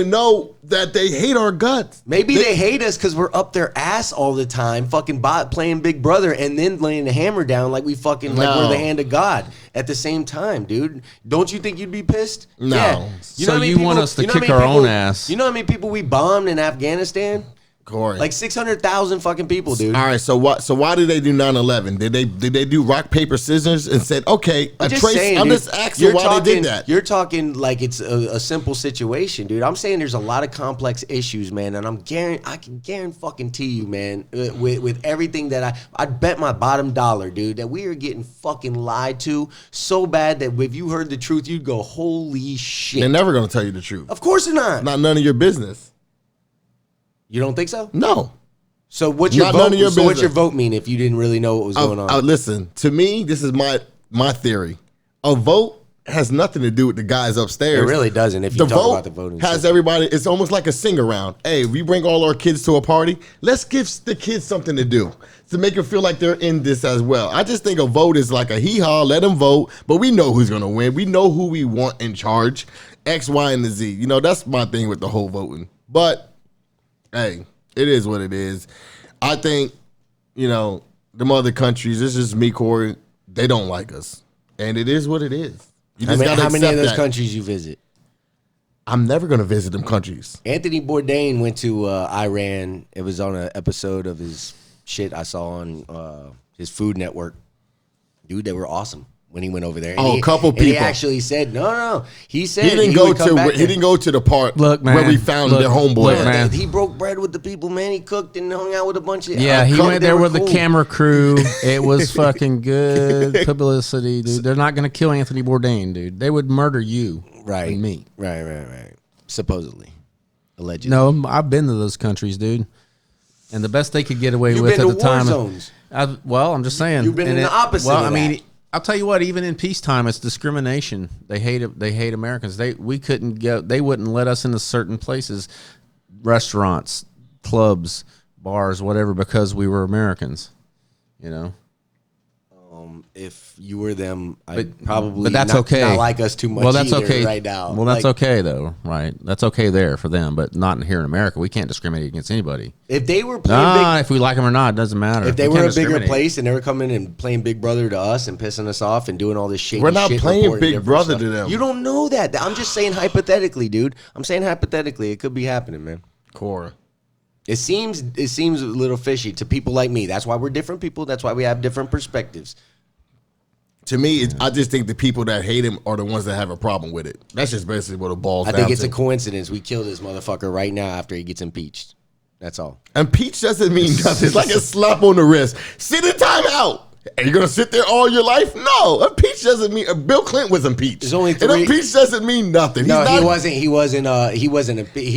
know that they hate our guts. Maybe they hate us because we're up their ass all the time, fucking playing Big Brother, and then laying the hammer down like we fucking like we're No. the hand of God at the same time, dude. Don't you think you'd be pissed? No. Yeah. So how many you want us to how kick many our people- own ass. You know how many people we bombed in Afghanistan? Corey. Like 600,000 fucking people, dude. All right, so what? So why did they do 9/11? Did they do rock paper scissors and said, okay, I'm just asking why they did that. You're talking like it's a simple situation, dude. I'm saying there's a lot of complex issues, man, and I can guarantee you, man, with everything that I'd bet my bottom dollar, dude, that we are getting fucking lied to so bad that if you heard the truth, you'd go, holy shit. They're never gonna tell you the truth. Of course they're not. Not none of your business. You don't think so? No. So what's your Not vote? none of your So what's your business. vote mean if you didn't really know what was going on? Listen, to me, this is my theory. A vote has nothing to do with the guys upstairs. It really doesn't. If you The talk vote about the voting has system. everybody. It's almost like a sing around. Hey, we bring all our kids to a party. Let's give the kids something to do to make them feel like they're in this as well. I just think a vote is like a hee haw. Let them vote, but we know who's gonna win. We know who we want in charge. X, Y, and the Z. You know, that's my thing with the whole voting. But hey, it is what it is. I think, you know, them other countries, this is me, Corey, they don't like us. And it is what it is. You just gotta How many of accept those that. countries you visit? I'm never going to visit them countries. Anthony Bourdain went to Iran. It was on an episode of his shit I saw on his Food Network. Dude, they were awesome when he went over there. A couple And he people. actually said, no. He said He didn't go would come back he there. didn't go to the part Look, man. where we found Look, their homeboy. look, at. man. He broke bread with the people, man. He cooked and hung out with a bunch of Yeah, he couple- went they there were with the cool. camera crew. It was fucking good publicity, dude. They're not going to kill Anthony Bourdain, dude. They would murder you Right. and me. Right. Supposedly. Allegedly. No, I've been to those countries, dude. And the best they could get away You've with been at to the time. war zones. I'm just saying. You've been And in the opposite Well, of I mean, that. I'll tell you what. Even in peacetime, it's discrimination. They hate it. They hate Americans. We couldn't go. They wouldn't let us into certain places, restaurants, clubs, bars, whatever, because we were Americans. You know. If you were them, I'd probably But that's not, okay. not like us too much Well, that's either okay right now. Well, that's Like, okay though, right? That's okay there for them, but not here in America. We can't discriminate against anybody. If they were playing Nah, if we like them or not, it doesn't matter. if they We were can't a bigger discriminate. place and they were coming and playing Big Brother to us and pissing us off and doing all this shit, We're not playing reporting Big different Brother stuff. to them. You don't know that. I'm just saying hypothetically, dude. I'm saying hypothetically, it could be happening, man. Cora. It seems a little fishy to people like me. That's why we're different people. That's why we have different perspectives. To me, I just think the people that hate him are the ones that have a problem with it. That's just basically what it boils I down think it's to. a coincidence. We kill this motherfucker right now after he gets impeached. That's all. Impeach doesn't mean nothing. It's like a slap on the wrist. Sit in timeout. Are you gonna sit there all your life? No. Impeach doesn't mean Bill Clinton was impeached. There's only And three- impeach doesn't mean nothing. No, He's not, he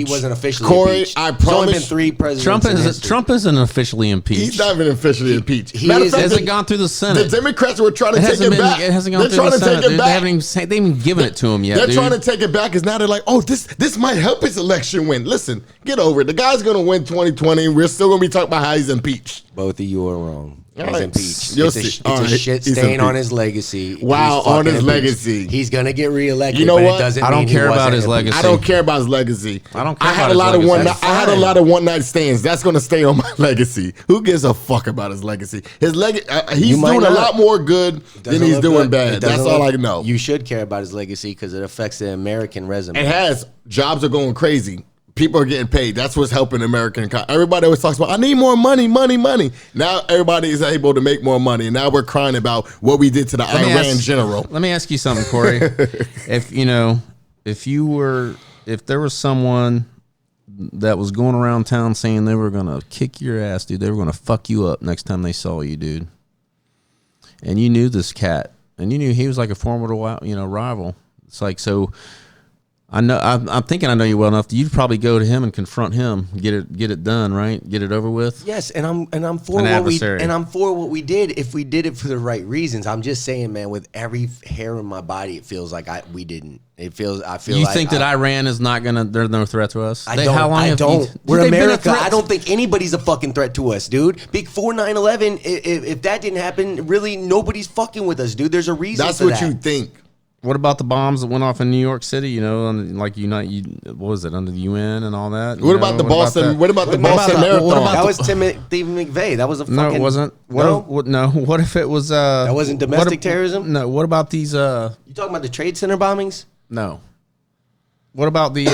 wasn't officially Corey, impeached. I There's only been promise- 3 presidents. in history. Trump isn't officially impeached. he's not even officially impeached. he Matter of is- fact, hasn't the- gone through the The Senate. Democrats were trying to It take hasn't it been. back. It hasn't gone They're through trying the to Senate. take it Dude. back. They haven't even given it to him yet. They're dude. trying to take it back because now they're like, oh, this might help his election win. Listen, get over it. The guy's going to win 2020. We're still going to be talking about how he's impeached. Both of you are wrong. He's All right. impeached. You'll It's a, see. it's All a right. shit He's stain on impeached. his legacy. Wow, He's on fucking his impeached. legacy. He's gonna get reelected. You know but what? It doesn't I don't mean he care about wasn't his impeached. legacy. I don't care about his legacy. I don't care I had about a his lot of legacy. one. That's I had a fine. lot of one night stands. That's going to stay on my legacy. Who gives a fuck about his legacy? His legacy. He's might doing a not. lot more good than Doesn't he's look doing good. bad. It That's doesn't all look- I know. You should care about his legacy because it affects the American resume. It has. Jobs are going crazy. People are getting paid. That's what's helping American economy. Everybody always talks about, I need more money, money, money. Now everybody is able to make more money. And now we're crying about what we did to the Let me Iran ask- general. Let me ask you something, Corey. if there was someone that was going around town saying they were gonna kick your ass, dude, they were gonna fuck you up next time they saw you, dude, and you knew this cat, and you knew he was like a formidable, rival. It's like, so I know. I'm thinking I know you well enough. You'd probably go to him and confront him, get it done, right? Get it over with. Yes, and I'm for An what we did if we did it for the right reasons. I'm just saying, man, with every hair in my body, it feels like we didn't. I feel You like think that Iran is not gonna? They're no threat to us. I don't. We're They've been a America. threat. I don't think anybody's a fucking threat to us, dude. Before 9/11, if that didn't happen, really nobody's fucking with us, dude. There's a reason. That's for what that. you think. What about the bombs that went off in New York City? You know, like what was it under the UN and all that? What about the Boston? What about the Boston Marathon? That was Timothy McVeigh. That was a fucking. No, it wasn't. What if it was? That wasn't domestic terrorism? No. What about these? You talking about the Trade Center bombings? No. What about the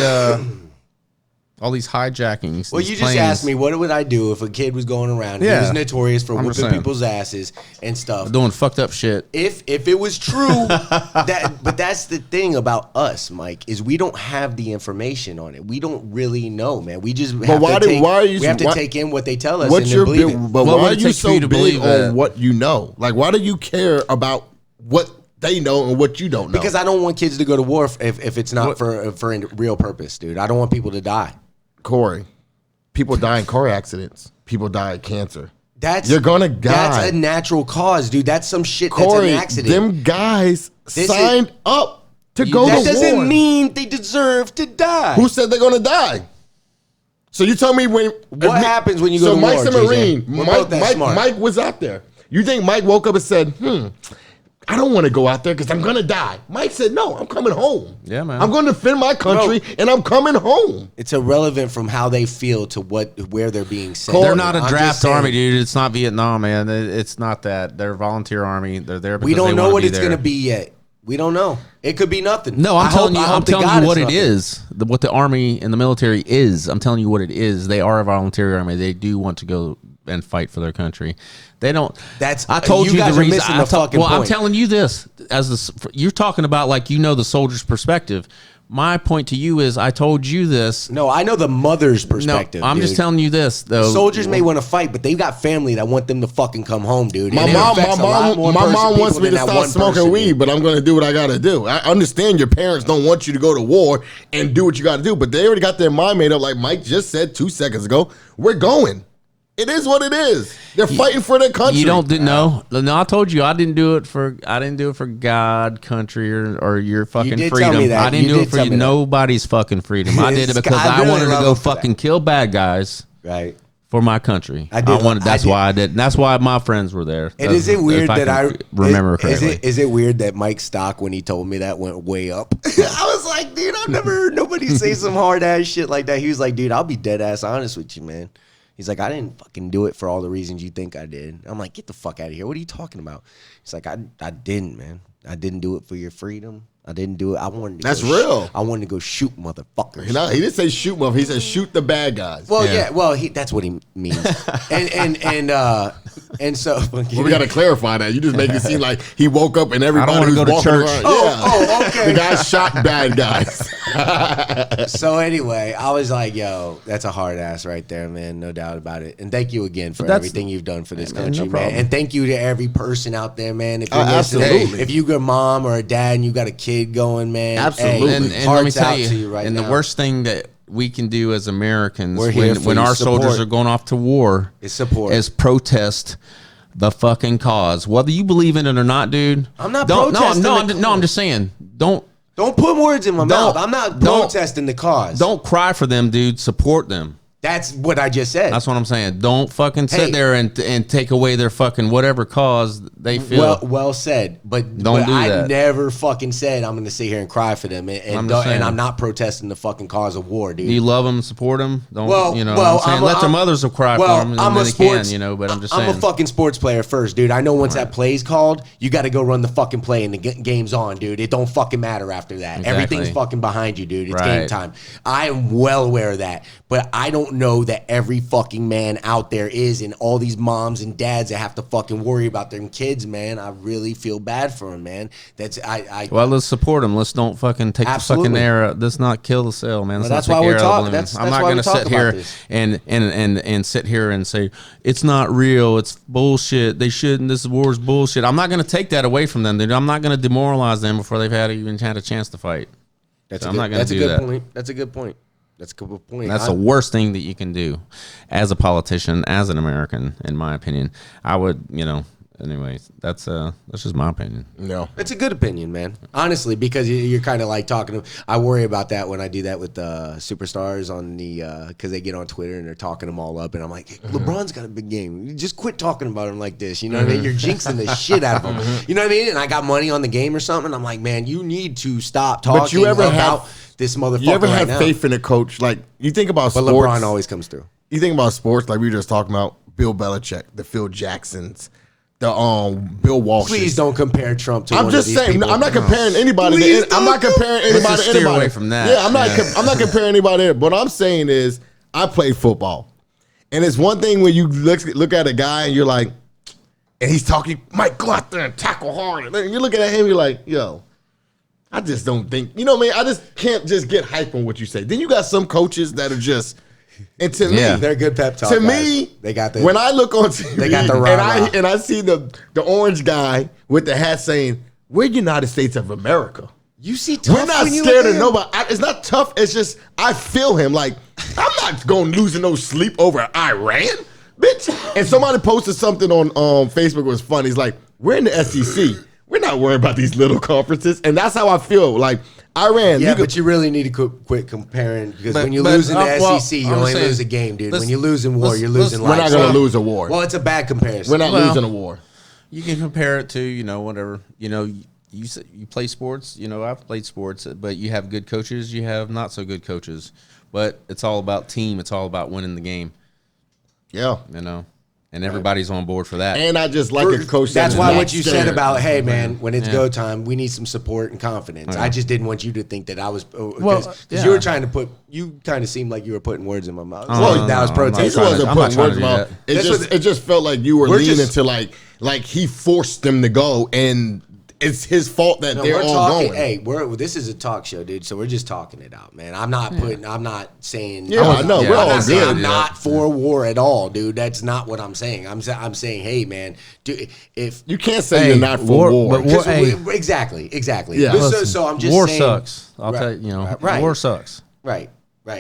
All these hijackings. Well, these you just planes. asked me what would I do if a kid was going around. He Yeah. was notorious for I'm whipping saying. people's asses and stuff. doing fucked up shit. If it was true, but that's the thing about us, Mike, is we don't have the information on it. We don't really know, man. We just have why to do- take, why are you- we have to why- take in what they tell us What's and your then believe big, it. but What why would are it you take for so you to big believe on that? what you know? Like, why do you care about what they know and what you don't know? Because I don't want kids to go to war if it's not for a real purpose, dude. I don't want people to die. Corey, people die in car accidents. People die of cancer. You're gonna die. That's a natural cause, dude. That's some shit Corey, that's an accident. them guys This signed up to go that to doesn't war. mean they deserve to die. Who said they're gonna die? So you tell me when What happens when you go so to Mike's war, a Marine. JJ? We're both that smart. Mike was out there. You think Mike woke up and said, I don't want to go out there because I'm gonna die. Mike said, no, I'm coming home. Yeah, man. I'm going to defend my country and I'm coming home. It's irrelevant from how they feel to where they're being sent. They're not a I'm draft just saying, army, dude. It's not Vietnam, man. It's not that. They're a volunteer army. They're there because We don't they know wanna what be it's there. going to be yet. We don't know. It could be nothing. No, I'm telling you. I'm telling you what it nothing. is. What the army and the military is. I'm telling you what it is. They are a volunteer army. They do want to go and fight for their country. They don't. I told you guys the are reason. missing the fucking well, I'm point. telling you this you're talking about like the soldier's perspective. My point to you is I told you this. No, I know the mother's No, perspective. I'm just dude. telling you this though. Soldiers may want to fight, but they've got family that want them to fucking come home, dude. My And it mom affects a lot more wants people me to than that stop one smoking person, weed, dude. but I'm going to do what I got to do. I understand your parents don't want you to go to war and do what you got to do, but they already got their mind made up. Like Mike just said 2 seconds ago, we're going. It is what it is. They're fighting for their country. You don't know. No, I told you I didn't do it for God, country, or your fucking did tell freedom. me that. I didn't You do did it for tell me that. nobody's fucking freedom. I did it because I I really wanted to love go him for that. fucking kill bad guys Right. for my country. I did. wanted. That's I did. why I did. And that's why my friends were there. And is it weird that I remember is correctly? it weird that Mike's stock when he told me that went way up? I was like, dude, I've never heard nobody say some hard ass shit like that. He was like, dude, I'll be dead ass honest with you, man. He's like, I didn't fucking do it for all the reasons you think I did. I'm like, get the fuck out of here. What are you talking about? He's like, I didn't, man. I didn't do it for your freedom. I didn't do it. I wanted to. That's go real. I wanted to go shoot motherfuckers. No, he didn't say shoot them. He said shoot the bad guys. Well, Yeah. yeah. Well, that's what he means. and so Well, we got to clarify that. You just make it seem like he woke up and everybody wanna was go to walking church. around. Oh, okay. The guy shot bad guys. So anyway, I was like, yo, that's a hard ass right there, man. No doubt about it. And thank you again for that's- everything you've done for this man, country, no man. problem. And thank you to every person out there, man. If you're Absolutely. listening, if you got a mom or a dad and you got a kid going, man. Absolutely. Hey, and let me hearts tell out you, to you right and now. the worst thing that we can do as Americans We're here for when you. our soldiers Support. are going off to war Is support. is protest the fucking cause, whether you believe in it or not, dude. I'm not don't, protesting No, the I'm just saying, don't put words in my Don't- mouth. I'm not don't- protesting the cause. cry for them, dude. Support them. That's what I just said. That's what I'm saying. Don't fucking sit Hey. there and take away their fucking whatever cause they feel. Well said, but Don't do I that. never fucking said I'm going to sit here and cry for them, I'm just saying. and I'm not protesting the fucking cause of war, dude. Do you love them, support them? Don't Well, you know? well, what I'm saying, let their mothers will cry for them, and I'm then a they sports, can, But I'm just I'm saying. a fucking sports player first, dude. I know once that play's called, you got to go run the fucking play, and the game's on, dude. It don't fucking matter after that. Exactly. Everything's fucking behind you, dude. It's game Right. time. I am well aware of that, but I don't know that every fucking man out there is, and all these moms and dads that have to fucking worry about their kids, man. I really feel bad for them, man. Well, let's support them. Let's don't fucking take Absolutely. the fucking air. Let's not kill the sale, man. Let's Well, that's not why take we're air out of talking- the balloon. that's I'm not why gonna we talk sit here about and sit here and say it's not real. It's bullshit. They shouldn't. This war's bullshit. I'm not gonna take that away from them, dude. I'm not gonna demoralize them before they've even had a chance to fight. That's So a I'm good, not gonna that's a do good that. point. That's a good point. That's a good point. That's the worst thing that you can do as a politician, as an American, in my opinion. I would, anyways, that's just my opinion. No. It's a good opinion, man. Honestly, because you're kind of like talking. I worry about that when I do that with superstars on the because they get on Twitter and they're talking them all up, and I'm like, hey, LeBron's got a big game. You just quit talking about him like this. You know what I mean? You're jinxing the shit out of him. You know what I mean? And I got money on the game or something. And I'm like, man, you need to stop talking But you ever about this motherfucker. You ever right have now. faith in a coach? Like, you think about But sports. LeBron always comes through. You think about sports, like we were just talking about Bill Belichick, the Phil Jacksons, Bill Walsh. Please don't compare Trump to. I'm one just of these saying. people. I'm not comparing anybody. Please I'm not comparing anybody Let's just to steer anybody. away from that. Yeah, I'm not. I'm not comparing anybody. But what I'm saying is, I play football, and it's one thing when you look at a guy and you're like, and he's talking, Mike, go out there and tackle hard. And you're looking at him, you're like, yo, I just don't think, you know what I mean? I just can't just get hype on what you say. Then you got some coaches that are just, and to me, They're good pep talk to guys. me, They got the. when I look on TV, They got the and I see the orange guy with the hat saying, "We're United States of America." You see, tough We're not when you scared look of at him? nobody. It's not tough. It's just I feel him. Like I'm not going losing no sleep over Iran, bitch. And somebody posted something on Facebook. It was funny. He's like, "We're in the SEC. We're not worried about these little conferences." And that's how I feel. Like Iran. Yeah, but you really need to quit comparing because But- when you but, lose in the well, SEC, you I'm only saying, lose a game, dude. let's- When you lose in war, let's- you're losing let's- life. we're not going to lose a war. Well, it's a bad comparison. We're not Well, losing a war. You can compare it to, whatever. You play sports. I've played sports, but you have good coaches. You have not so good coaches. But it's all about team. It's all about winning the game. Yeah. And everybody's on board for that. And I just like a coach. That's that is why not what you said scared. about, hey man, when it's Yeah. go time, we need some support and confidence. I just didn't want you to think that I was because yeah. you were trying to put. You kind of seemed like you were putting words in my mouth. Oh, So that was no, I'm not He protest. trying to- wasn't I'm not putting trying words to in do my mouth. that. It just felt like you were We're leaning just- to like he forced them to go, and it's his fault that No, they're we're all talking. going. Hey, this is a talk show, dude. So we're just talking it out, man. I'm not putting. I'm not saying. Yeah, I know. Yeah, We're I'm all I'm not saying good. I'm not for war at all, dude. That's not what I'm saying. I'm saying, hey, man, dude, if You can't say Hey, you're not for war. but war- hey. exactly. Yeah. But Listen, so I'm just war saying, sucks. I'll Right, tell you. right. War sucks. Right.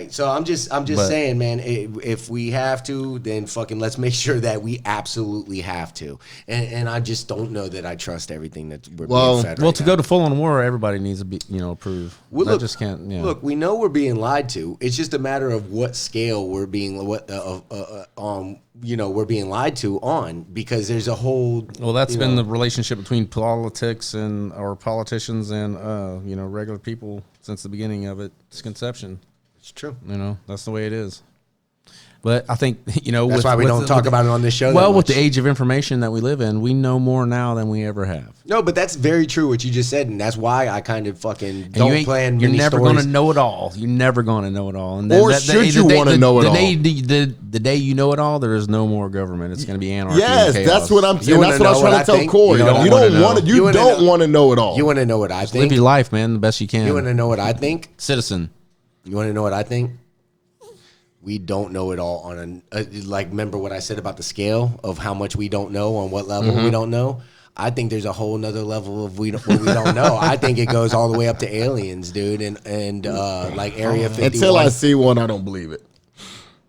So I'm just But- saying, man, if we have to, then fucking let's make sure that we absolutely have to. And I just don't know that I trust everything that we're Well- being fed Well, right to now. go to full on war, everybody needs to be, approve. Well, I look, just can't. Look, we know we're being lied to. It's just a matter of what scale we're being we're being lied to on, because there's a whole. Well, that's been the relationship between politics and our politicians and regular people since the beginning of its conception. It's true. That's the way it is. But I think That's why we don't talk about it on this show. Well, that with much. the age of information that we live in, we know more now than we ever have. No, but that's very true what you just said, and that's why I kind of fucking And don't plan. You're many never stories. going to know it all. You're never going to know it all. And Or should you wanna know it all? The day you know it all, there is no more government. It's going to be anarchy. Yes, and that's chaos. what I'm saying. wanna That's what I was know trying what to I tell think? Corey. You don't You wanna don't know. want to. You You wanna don't know. want to know it all. You want to know what I Live think? your life, man, the best you can. You want to know what I think? Citizen. You want to know what I think? We don't know it all on remember what I said about the scale of how much we don't know on what level we don't know. I think there's a whole nother level of what we don't know. I think it goes all the way up to aliens, dude, and like Area 51. Until I see one, I don't believe it.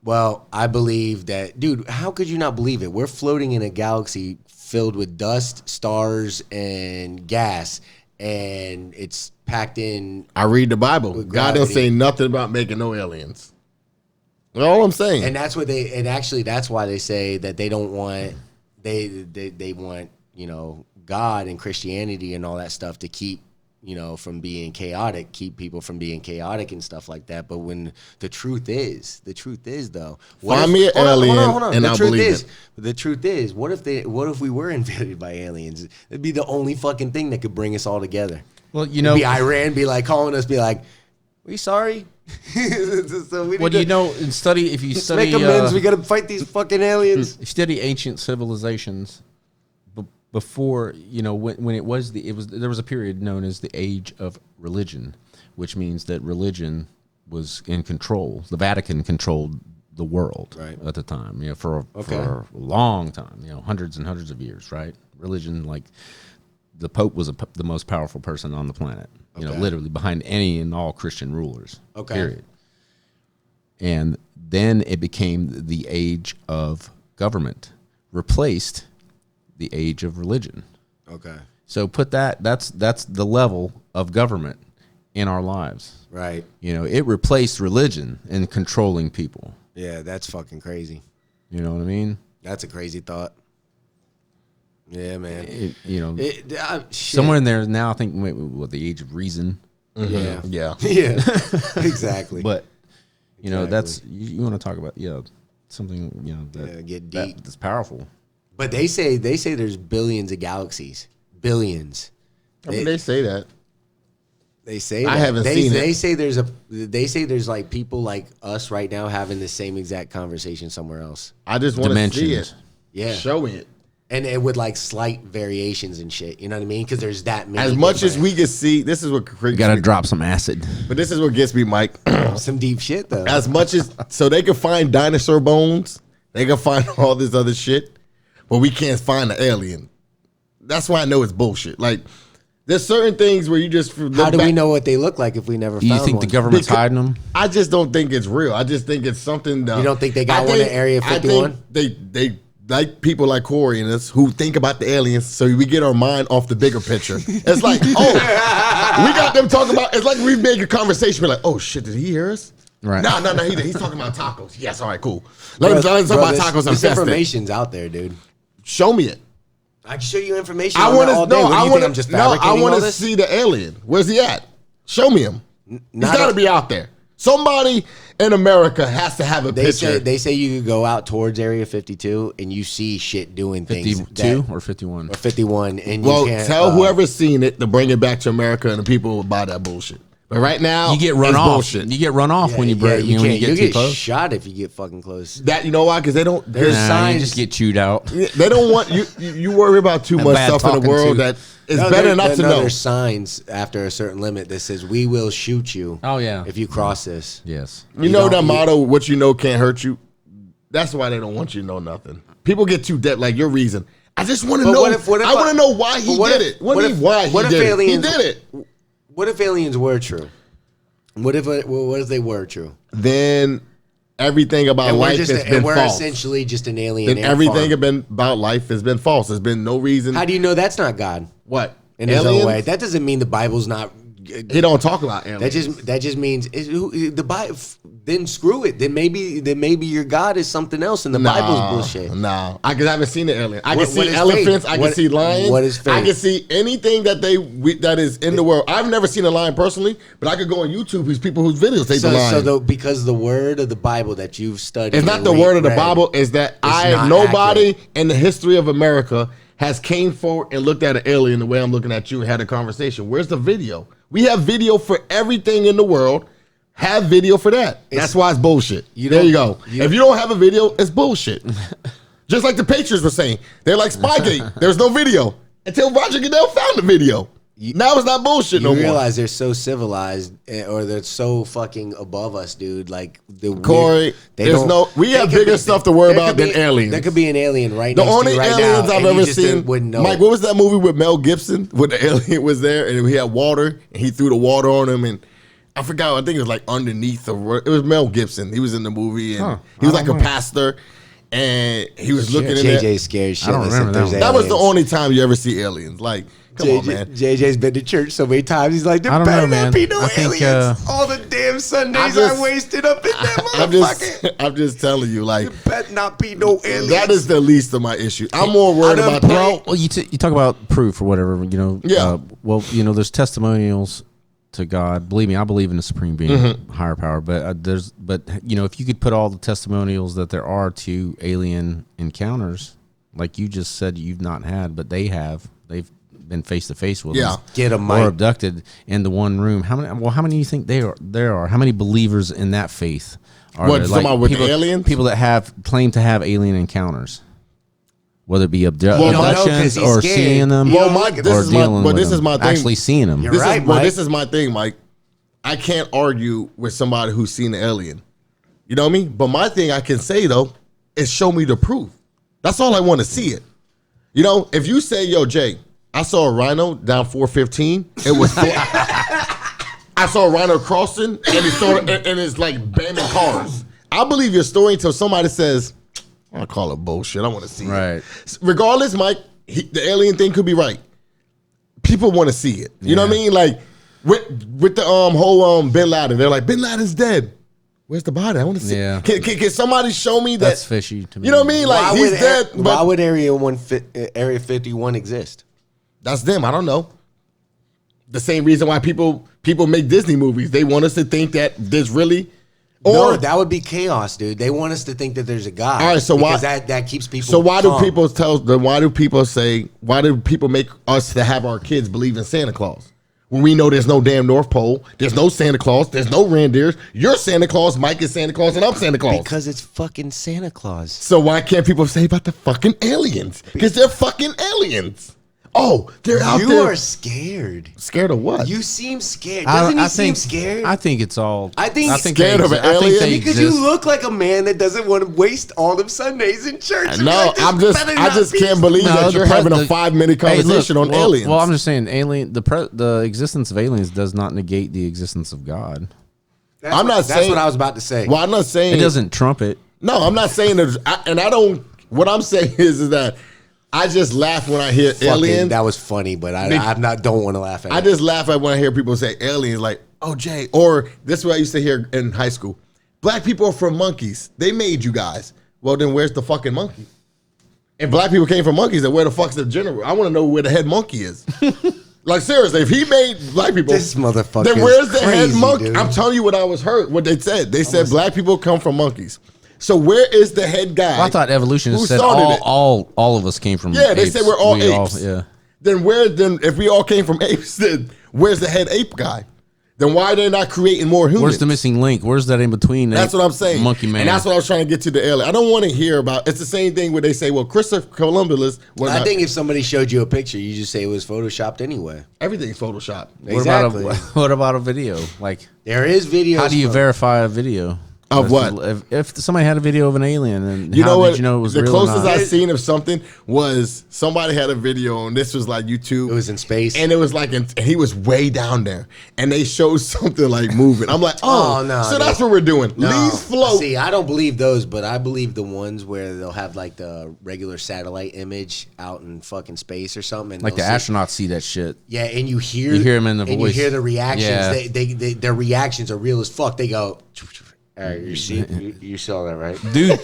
Well, I believe that, dude. How could you not believe it? We're floating in a galaxy filled with dust, stars, and gas, and it's packed in. I read the Bible. With God don't gravity. say nothing about making no aliens. That's all I'm saying. And that's what that's why they say that they don't want they want, God and Christianity and all that stuff to keep, from being chaotic, keep people from being chaotic and stuff like that. But when the truth is though, Find me an alien and the I'll truth believe is, it. The truth is, what if we were invaded by aliens? It'd be the only fucking thing that could bring us all together. Well, Be Iran, be like calling us, be like, we sorry. So we Well, need to- if you Let's study, make amends. We gotta fight these fucking aliens. if you study ancient civilizations, before when there was a period known as the Age of Religion, which means that religion was in control. The Vatican controlled the world Right. at the time. For Okay. a long time. Hundreds and hundreds of years. Right? Religion, like the Pope was the most powerful person on the planet. Okay. Literally behind any and all Christian rulers. Okay. Period. And then it became the age of government, replaced the age of religion. Okay. So that's the level of government in our lives. Right. It replaced religion in controlling people. Yeah, that's fucking crazy. You know what I mean? That's a crazy thought. Yeah, man. Shit. Somewhere in there now, I think what the age of reason. Yeah. Yeah. Yeah. Exactly. But Exactly. that's you want to talk about something that get deep. that's powerful. But they say there's billions of galaxies. Billions. I mean, they say that. They say I that. haven't seen They it. say there's like people like us right now having the same exact conversation somewhere else. I just want to see it. Yeah. Show me it. And it with like slight variations and shit. You know what I mean? Because there's that many. As much as we can see, this is what You got to drop some acid. But this is what gets me, Mike. some deep shit though. As much as so they can find dinosaur bones, they can find all this other shit, but we can't find the alien. That's why I know it's bullshit. Like there's certain things where you just How do we know what they look like if we never Do you found think one? the government's hiding them? I just don't think it's real. I just think it's something. You don't think they got one in Area 51? I think they like people like Corey and us who think about the aliens, so we get our mind off the bigger picture. It's like, oh, we got them talking about. It's like we make a conversation. We're like, oh shit, did he hear us? Right. No. He's talking about tacos. Yes, all right, cool. Let's talk about tacos. This information's out there, dude. Show me it. I can show you information. I want to I want to see the alien. Where's he at? Show me him. He's got to be out there. Somebody in America has to have a picture. They say you could go out towards Area 52 and you see shit doing things. 52 or 51? Or 51. And well, you can't, tell whoever's seen it to bring it back to America, and the people will buy that bullshit. But right now, You get run it's off. Bullshit. You get run off when you break. you when can't. you You get too get close. shot if you get fucking close. That you know why? Because they don't. There's Nah, signs. you just get chewed out. They don't want you. You worry about too much bad stuff in the talking world to. that is better not to know. There's signs after a certain limit that says we will shoot you. Oh, yeah. If you cross this. Yes. You know that don't- motto, what you know can't hurt you? That's why they don't want you to know nothing. People get too deep, like your reason. I just want to But know. what if I want to know why he did it. What if he did it? What if aliens were true? What if they were true? Then everything about And life has been we're false. essentially just an alien. Then ant everything farm. about life has been false. There's been no reason. How do you know that's not God? What? In his own way. That doesn't mean the Bible's not. He don't talk about aliens. That just means the Bible. Then screw it. Then maybe your God is something else, and the Bible's bullshit. Nah, I haven't seen the alien. I What- can what see is elephants. faith? I can see lions. What is I faith? can see anything that that is in the world. I've never seen a lion personally, but I could go on YouTube. These people whose videos take the lion. Because the word of the Bible that you've studied, It's not and the word of the read, Bible. Is that not nobody accurate. in the history of America has came forward and looked at an alien the way I'm looking at you and had a conversation. Where's the video? We have video for everything in the world. Have video for that. That's why it's bullshit. There you go. If you don't have a video, it's bullshit. Just like the Patriots were saying. They're like Spygate. There's no video. Until Roger Goodell found the video. Now it's not bullshit no You more. realize they're so civilized, or they're so fucking above us, dude. Like Corey, we have bigger stuff to worry about than aliens. There could be an alien right The next to only you right aliens now, I've and you ever just seen, wouldn't know. Mike, what was that movie with Mel Gibson when the alien was there and he had water and he threw the water on him and I forgot. I think it was like underneath or it was Mel Gibson. He was in the movie and he was like a pastor and he was looking in there. JJ's scared shit. I don't remember that one. That was the only time you ever see aliens. Like, come on, man. JJ's been to church so many times. He's like, there I don't better know, man. not be no I think, aliens. All the damn Sundays I wasted up in that motherfucker. I'm just telling you, like, Better not be no aliens. that is the least of my issue. I'm more worried about that. Well, you talk about proof or whatever, you know. Yeah. There's testimonials to God. Believe me, I believe in the supreme being, higher power. But if you could put all the testimonials that there are to alien encounters, like you just said, you've not had, but they have. They've been face to face with them. Get 'em, or Mike. abducted into one room. How many do you think there are? How many believers in that faith are What, there? talking about with people, aliens? People that claim to have alien encounters. Whether it be don't know 'cause abductions he's or scared. seeing them, Well, Mike, this or is my- dealing but with this them. is my thing. Actually seeing them. You're This right, is, well, Mike. this is my thing, Mike. I can't argue with somebody who's seen an alien. You know what I mean? But my thing I can say, though, is show me the proof. That's all I want to see it. You know, if you say, yo, Jay, I saw a rhino down 415. It was I saw a rhino crossing, and it's like bamming cars. I believe your story until somebody says, I call it bullshit. I want to see Right. it. Regardless, Mike, the alien thing could be right. People want to see it. You know what I mean? Like with the whole Bin Laden, they're like, Bin Laden's dead. Where's the body? I want to see. Yeah. Can somebody show me that? That's fishy to me. You know what I mean? Like he's dead. Why But would Area 51 exist? that's them. I don't know. The same reason why people make Disney movies. They want us to think that there's really No, that would be chaos, dude. They want us to think that there's a God. All right, so because why that keeps people. So why calm. do people tell? Then why do people say? Why do people make us to have our kids believe in Santa Claus when we know there's no damn North Pole, there's no Santa Claus, there's no reindeers? You're Santa Claus, Mike is Santa Claus, and I'm Santa Claus. Because it's fucking Santa Claus. So why can't people say about the fucking aliens? Because they're fucking aliens. Oh, they're out there. You are scared. Scared of what? You seem scared. Doesn't he seem scared? I think it's all. I think scared of an alien? Because you look like a man that doesn't want to waste all them Sundays in church. No, I just can't believe that you're having a 5-minute conversation on aliens. Well, I'm just saying, the existence of aliens does not negate the existence of God. That's what I was about to say. Well, I'm not saying It doesn't trump it. No, I'm not saying that. What I'm saying is that I just laugh when I hear aliens. That was funny, but don't want to laugh at it. I just laugh at when I hear people say aliens, like, oh, Jay, or this is what I used to hear in high school. Black people are from monkeys. They made you guys. Well, then where's the fucking monkey? If black people came from monkeys, then where the fuck's the general? I want to know where the head monkey is. Like, seriously, if he made black people, this motherfucker, then where's the head monkey? Dude. I'm telling you what I was heard, what they said. They said black people come from monkeys. So where is the head guy? Well, I thought evolution said all of us came from they apes. said we're all apes. Yeah. Then if we all came from apes, then where's the head ape guy? Then why are they not creating more humans? Where's the missing link? Where's that in between? That's what I'm saying. Monkey man. And that's what I was trying to get to the alien. I don't want to hear about. It's the same thing where they say, well, Christopher Columbus. I think if somebody showed you a picture, you just say it was photoshopped anyway. Everything's photoshopped. Exactly. What about a video? Like, there is videos. how do you verify a video? Of what? If somebody had a video of an alien, and you know what? Did you know it was the real closest or not? I've seen of something was somebody had a video, and this was like YouTube. It was in space, and it was like, and he was way down there, and they showed something like moving. I'm like, oh no, so that's what we're doing. No. Leave float. See, I don't believe those, but I believe the ones where they'll have like the regular satellite image out in fucking space or something. And Like the astronauts see that shit. Yeah, and you hear them in the and voice. you hear the reactions. Yeah. Their reactions are real as fuck. They go. All right, you saw that, right? Dude's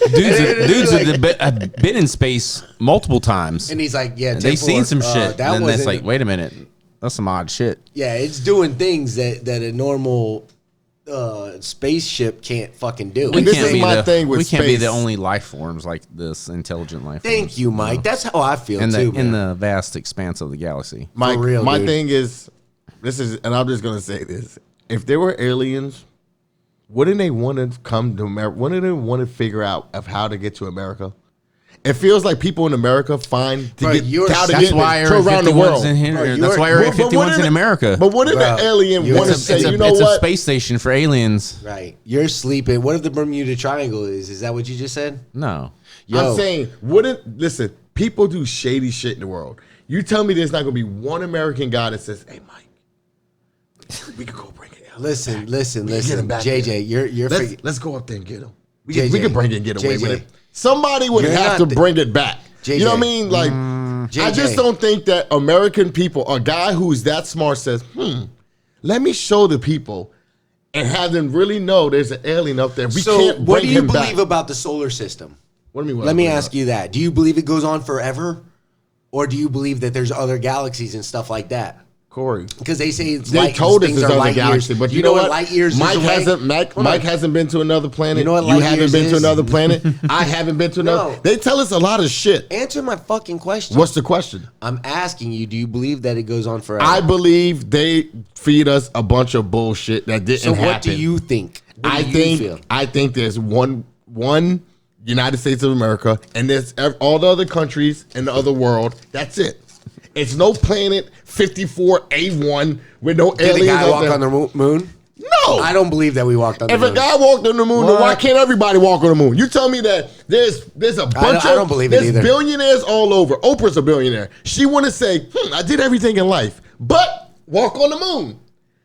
been in space multiple times. And he's like, yeah, they've seen some shit. That and was it's like, wait a minute. That's some odd shit. Yeah, it's doing things that a normal spaceship can't fucking do. And this is my thing with space. We can't be the only life forms like this, intelligent life forms. Thank you, Mike. That's how I feel, too. In the vast expanse of the galaxy. Mike, real, my dude. thing is, and I'm just going to say this. If there were aliens, wouldn't they want to come to America? Wouldn't they want to figure out of how to get to America? It feels like people in America find how to get around the world. That's why Area 51's in America. But what if an alien want to say, you know what? It's a space station for aliens. Right. You're sleeping. What if the Bermuda Triangle is? Is that what you just said? No. I'm saying, listen, people do shady shit in the world. You tell me there's not going to be one American guy that says, hey, Mike, we could go bring it. Listen, JJ, you're let's go up there and get him. We can bring it and get away with it. Somebody would have to bring it back. JJ, you know what I mean? Like, I just don't think that American people, a guy who's that smart says, let me show the people and have them really know there's an alien up there. We can't bring him back. What do you believe about the solar system? What do you mean? Let me ask you that. Do you believe it goes on forever? Or do you believe that there's other galaxies and stuff like that? Corey, because they say they told us there's other galaxies, but you know what? Light years. Mike hasn't been to another planet. You know what? You haven't been to another planet. I haven't been to another. They tell us a lot of shit. Answer my fucking question. What's the question? I'm asking you. Do you believe that it goes on forever? I believe they feed us a bunch of bullshit that didn't happen. So what do you think? I think there's one United States of America, and there's all the other countries in the other world. That's it. It's no planet 54A1 with no aliens. Did the guy walk on the moon? No. I don't believe that we walked on the moon. If a guy walked on the moon, then why can't everybody walk on the moon? You tell me that there's a bunch I don't believe it either. There's billionaires all over. Oprah's a billionaire. She want to say, I did everything in life, but walk on the moon.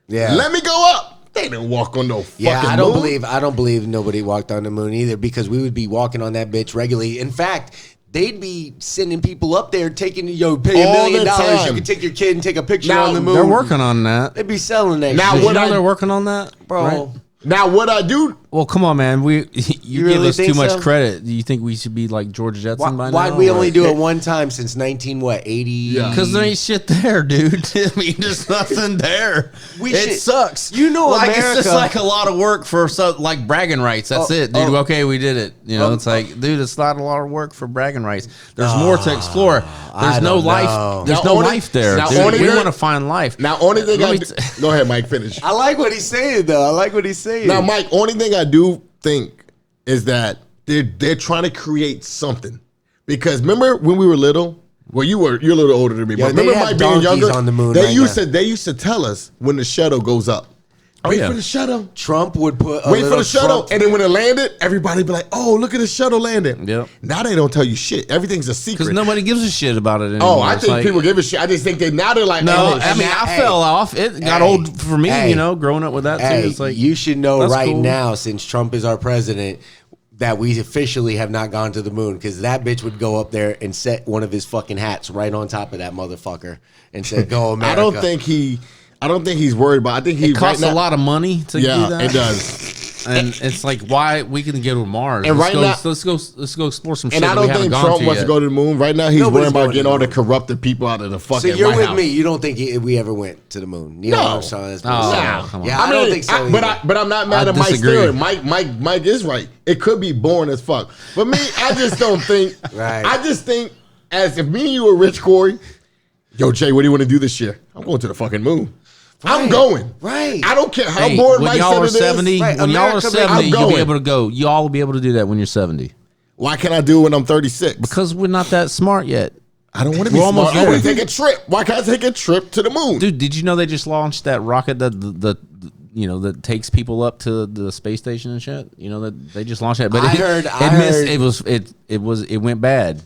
Yeah. Let me go up. They didn't walk on no fucking moon. I don't believe nobody walked on the moon either, because we would be walking on that bitch regularly. In fact, they'd be sending people up there taking, pay $1 million. You can take your kid and take a picture on the moon. They're working on that. They'd be selling that now, shit. Did you know they're working on that? Bro. Right? Now, what I do Well, come on, man. You give really us too think much so? credit. Do you think we should be like George Jetson by now? Why'd we only or- do it one time since 1980? Yeah. Because there ain't shit there, dude. I mean, there's nothing there. It sucks. You know, like America, it's just like a lot of work for like bragging rights. That's it, dude. Okay, we did it. You know, it's like, dude, it's not a lot of work for bragging rights. There's more to explore. I There's no don't life. know. There's Now, no only- life there, now, dude. only We there- want to find life. Now, only thing Let I me do, go ahead, Mike. Finish. I like what he's saying, though. I like what he's saying. Now, Mike, only thing I do think is that they're trying to create something. Because remember when we were little? Well, you're a little older than me, Yo, but they remember have Mike being donkeys younger? on the moon they right used now. to they used to tell us when the shuttle goes up. Wait yeah. for the shuttle. Trump would put a Wait for little the shuttle, Trump- and then when it landed, everybody be like, "Oh, look at the shuttle landing." Yep. Now they don't tell you shit. Everything's a secret. Because nobody gives a shit about it anymore. Oh, I It's think like- people give a shit. I just think that now they're like, No, oh, I mean, now- I hey, fell off. It got hey, old for me, hey, you know, growing up with that too. Hey, It's like, you should know that's right cool. now, since Trump is our president, that we officially have not gone to the moon, because that bitch would go up there and set one of his fucking hats right on top of that motherfucker and say, "Go America." I don't think he's worried about. I think he it costs right a now, lot of money to do Yeah, that. it does. And it's like, why we can go to Mars? And let's right go, now- let's go explore some shit And I that don't we haven't think gone Trump to wants yet. to go to the moon. Right now, he's Nobody's worried about going to getting the all the moon. corrupted people out of the So fucking you're White with House. me. You don't think we ever went to the moon? You know No. what I'm saying? That's Oh, bizarre. come on. Yeah, I, don't think so. But either. I'm not mad I at Mike's disagree. theory. Mike is right. It could be boring as fuck. But me, I just don't think. Right. I just think, as if me and you were rich, Corey. Yo, Jay, what do you want to do this year? I'm going to the fucking moon. I'm Right. going. Right. I don't care how Hey, boring when Mike y'all said are it is. 70, Right, when y'all are America, 70, I'm you'll be going. able to go. Y'all will be able to do that when you're 70. Why can't I do it when I'm 36? Because we're not that smart yet. I don't want to be We're smart. almost I want to there. take a trip. Why can't I take a trip to the moon? Dude, did you know they just launched that rocket that that takes people up to the space station and shit? You know that they just launched that, but I heard- it went bad.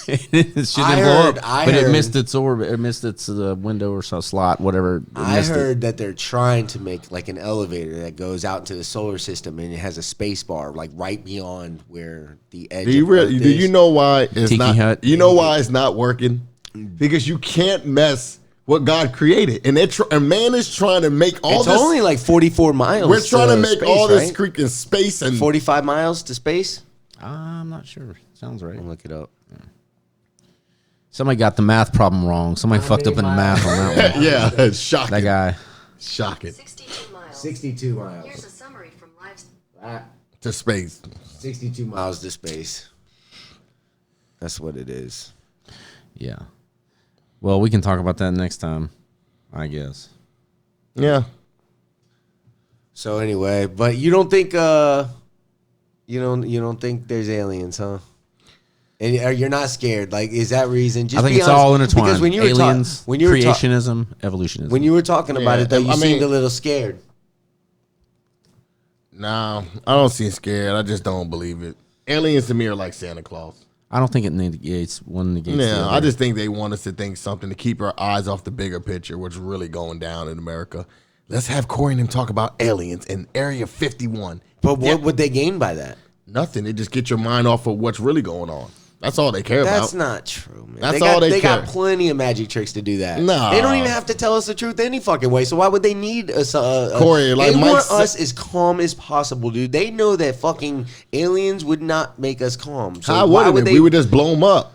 It shouldn't I blow heard- up, I but it heard- missed its orbit. It missed its window or some slot, whatever. It I missed heard that they're trying to make like an elevator that goes out into the solar system, and it has a space bar like right beyond where the edge. Do you of really? Earth Do is. you know why it's Tiki not? Hut. You know why it's not working? Because you can't mess what God created, and and man is trying to make all It's this. only like 44 miles. We're trying to make space, all this right? freaking space and 45 miles to space. I'm not sure. Sounds right. I'll look it up. Somebody got the math problem wrong. Somebody fucked up in the math on that one. yeah, it's shocking. That guy. Shocking 62 miles. 62 Here's a miles. summary from Live's. to space. 62 miles to space. That's what it is. Yeah. Well, we can talk about that next time, I guess. Yeah, So anyway, but you don't think you don't think there's aliens, huh? And you're not scared. Like, is that reason? Just I think be it's honest, all intertwined. Because when you were Aliens, when you were creationism, evolutionism. when you were talking about Yeah, it, though, you I mean- seemed a little scared. no, I don't seem scared. I just don't believe it. Aliens to me are like Santa Claus. I don't think it negates one negates the Yeah, other. I just think they want us to think something to keep our eyes off the bigger picture, what's really going down in America. Let's have Corey and him talk about aliens in Area 51. But what would they gain by that? Nothing. They just get your mind off of what's really going on. That's all they care That's about. not true, man. That's they got, all they got care. plenty of magic tricks to do that. No. They don't even have to tell us the truth any fucking way. So why would they need us? Corey, like they Mike want said- us as calm as possible, dude. They know that fucking aliens would not make us calm. So How why would would it? they? We would just blow them up.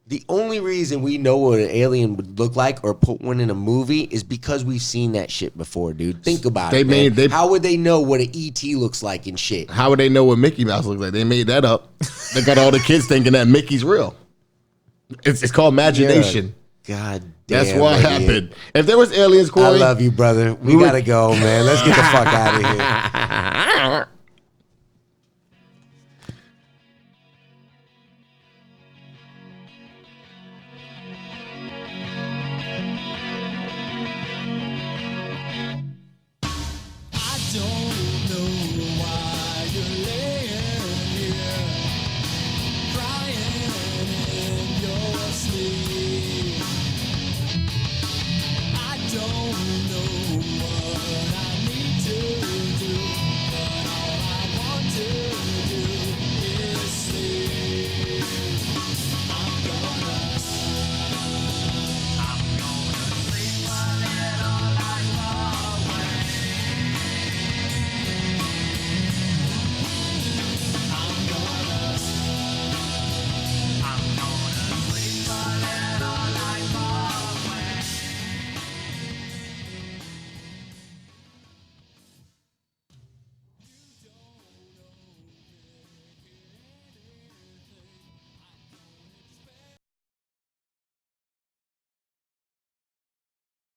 The only reason we know what an alien would look like or put one in a movie is because we've seen that shit before, dude. Think about They it. Man. made- How would they know what an ET looks like and shit? How would they know what Mickey Mouse looks like? They made that up. They got all the kids thinking that Mickey's real. It's called imagination. God damn. That's what idiot. happened. If there was aliens, Corey, I love you, brother. We gotta go, man. Let's get the fuck out of here.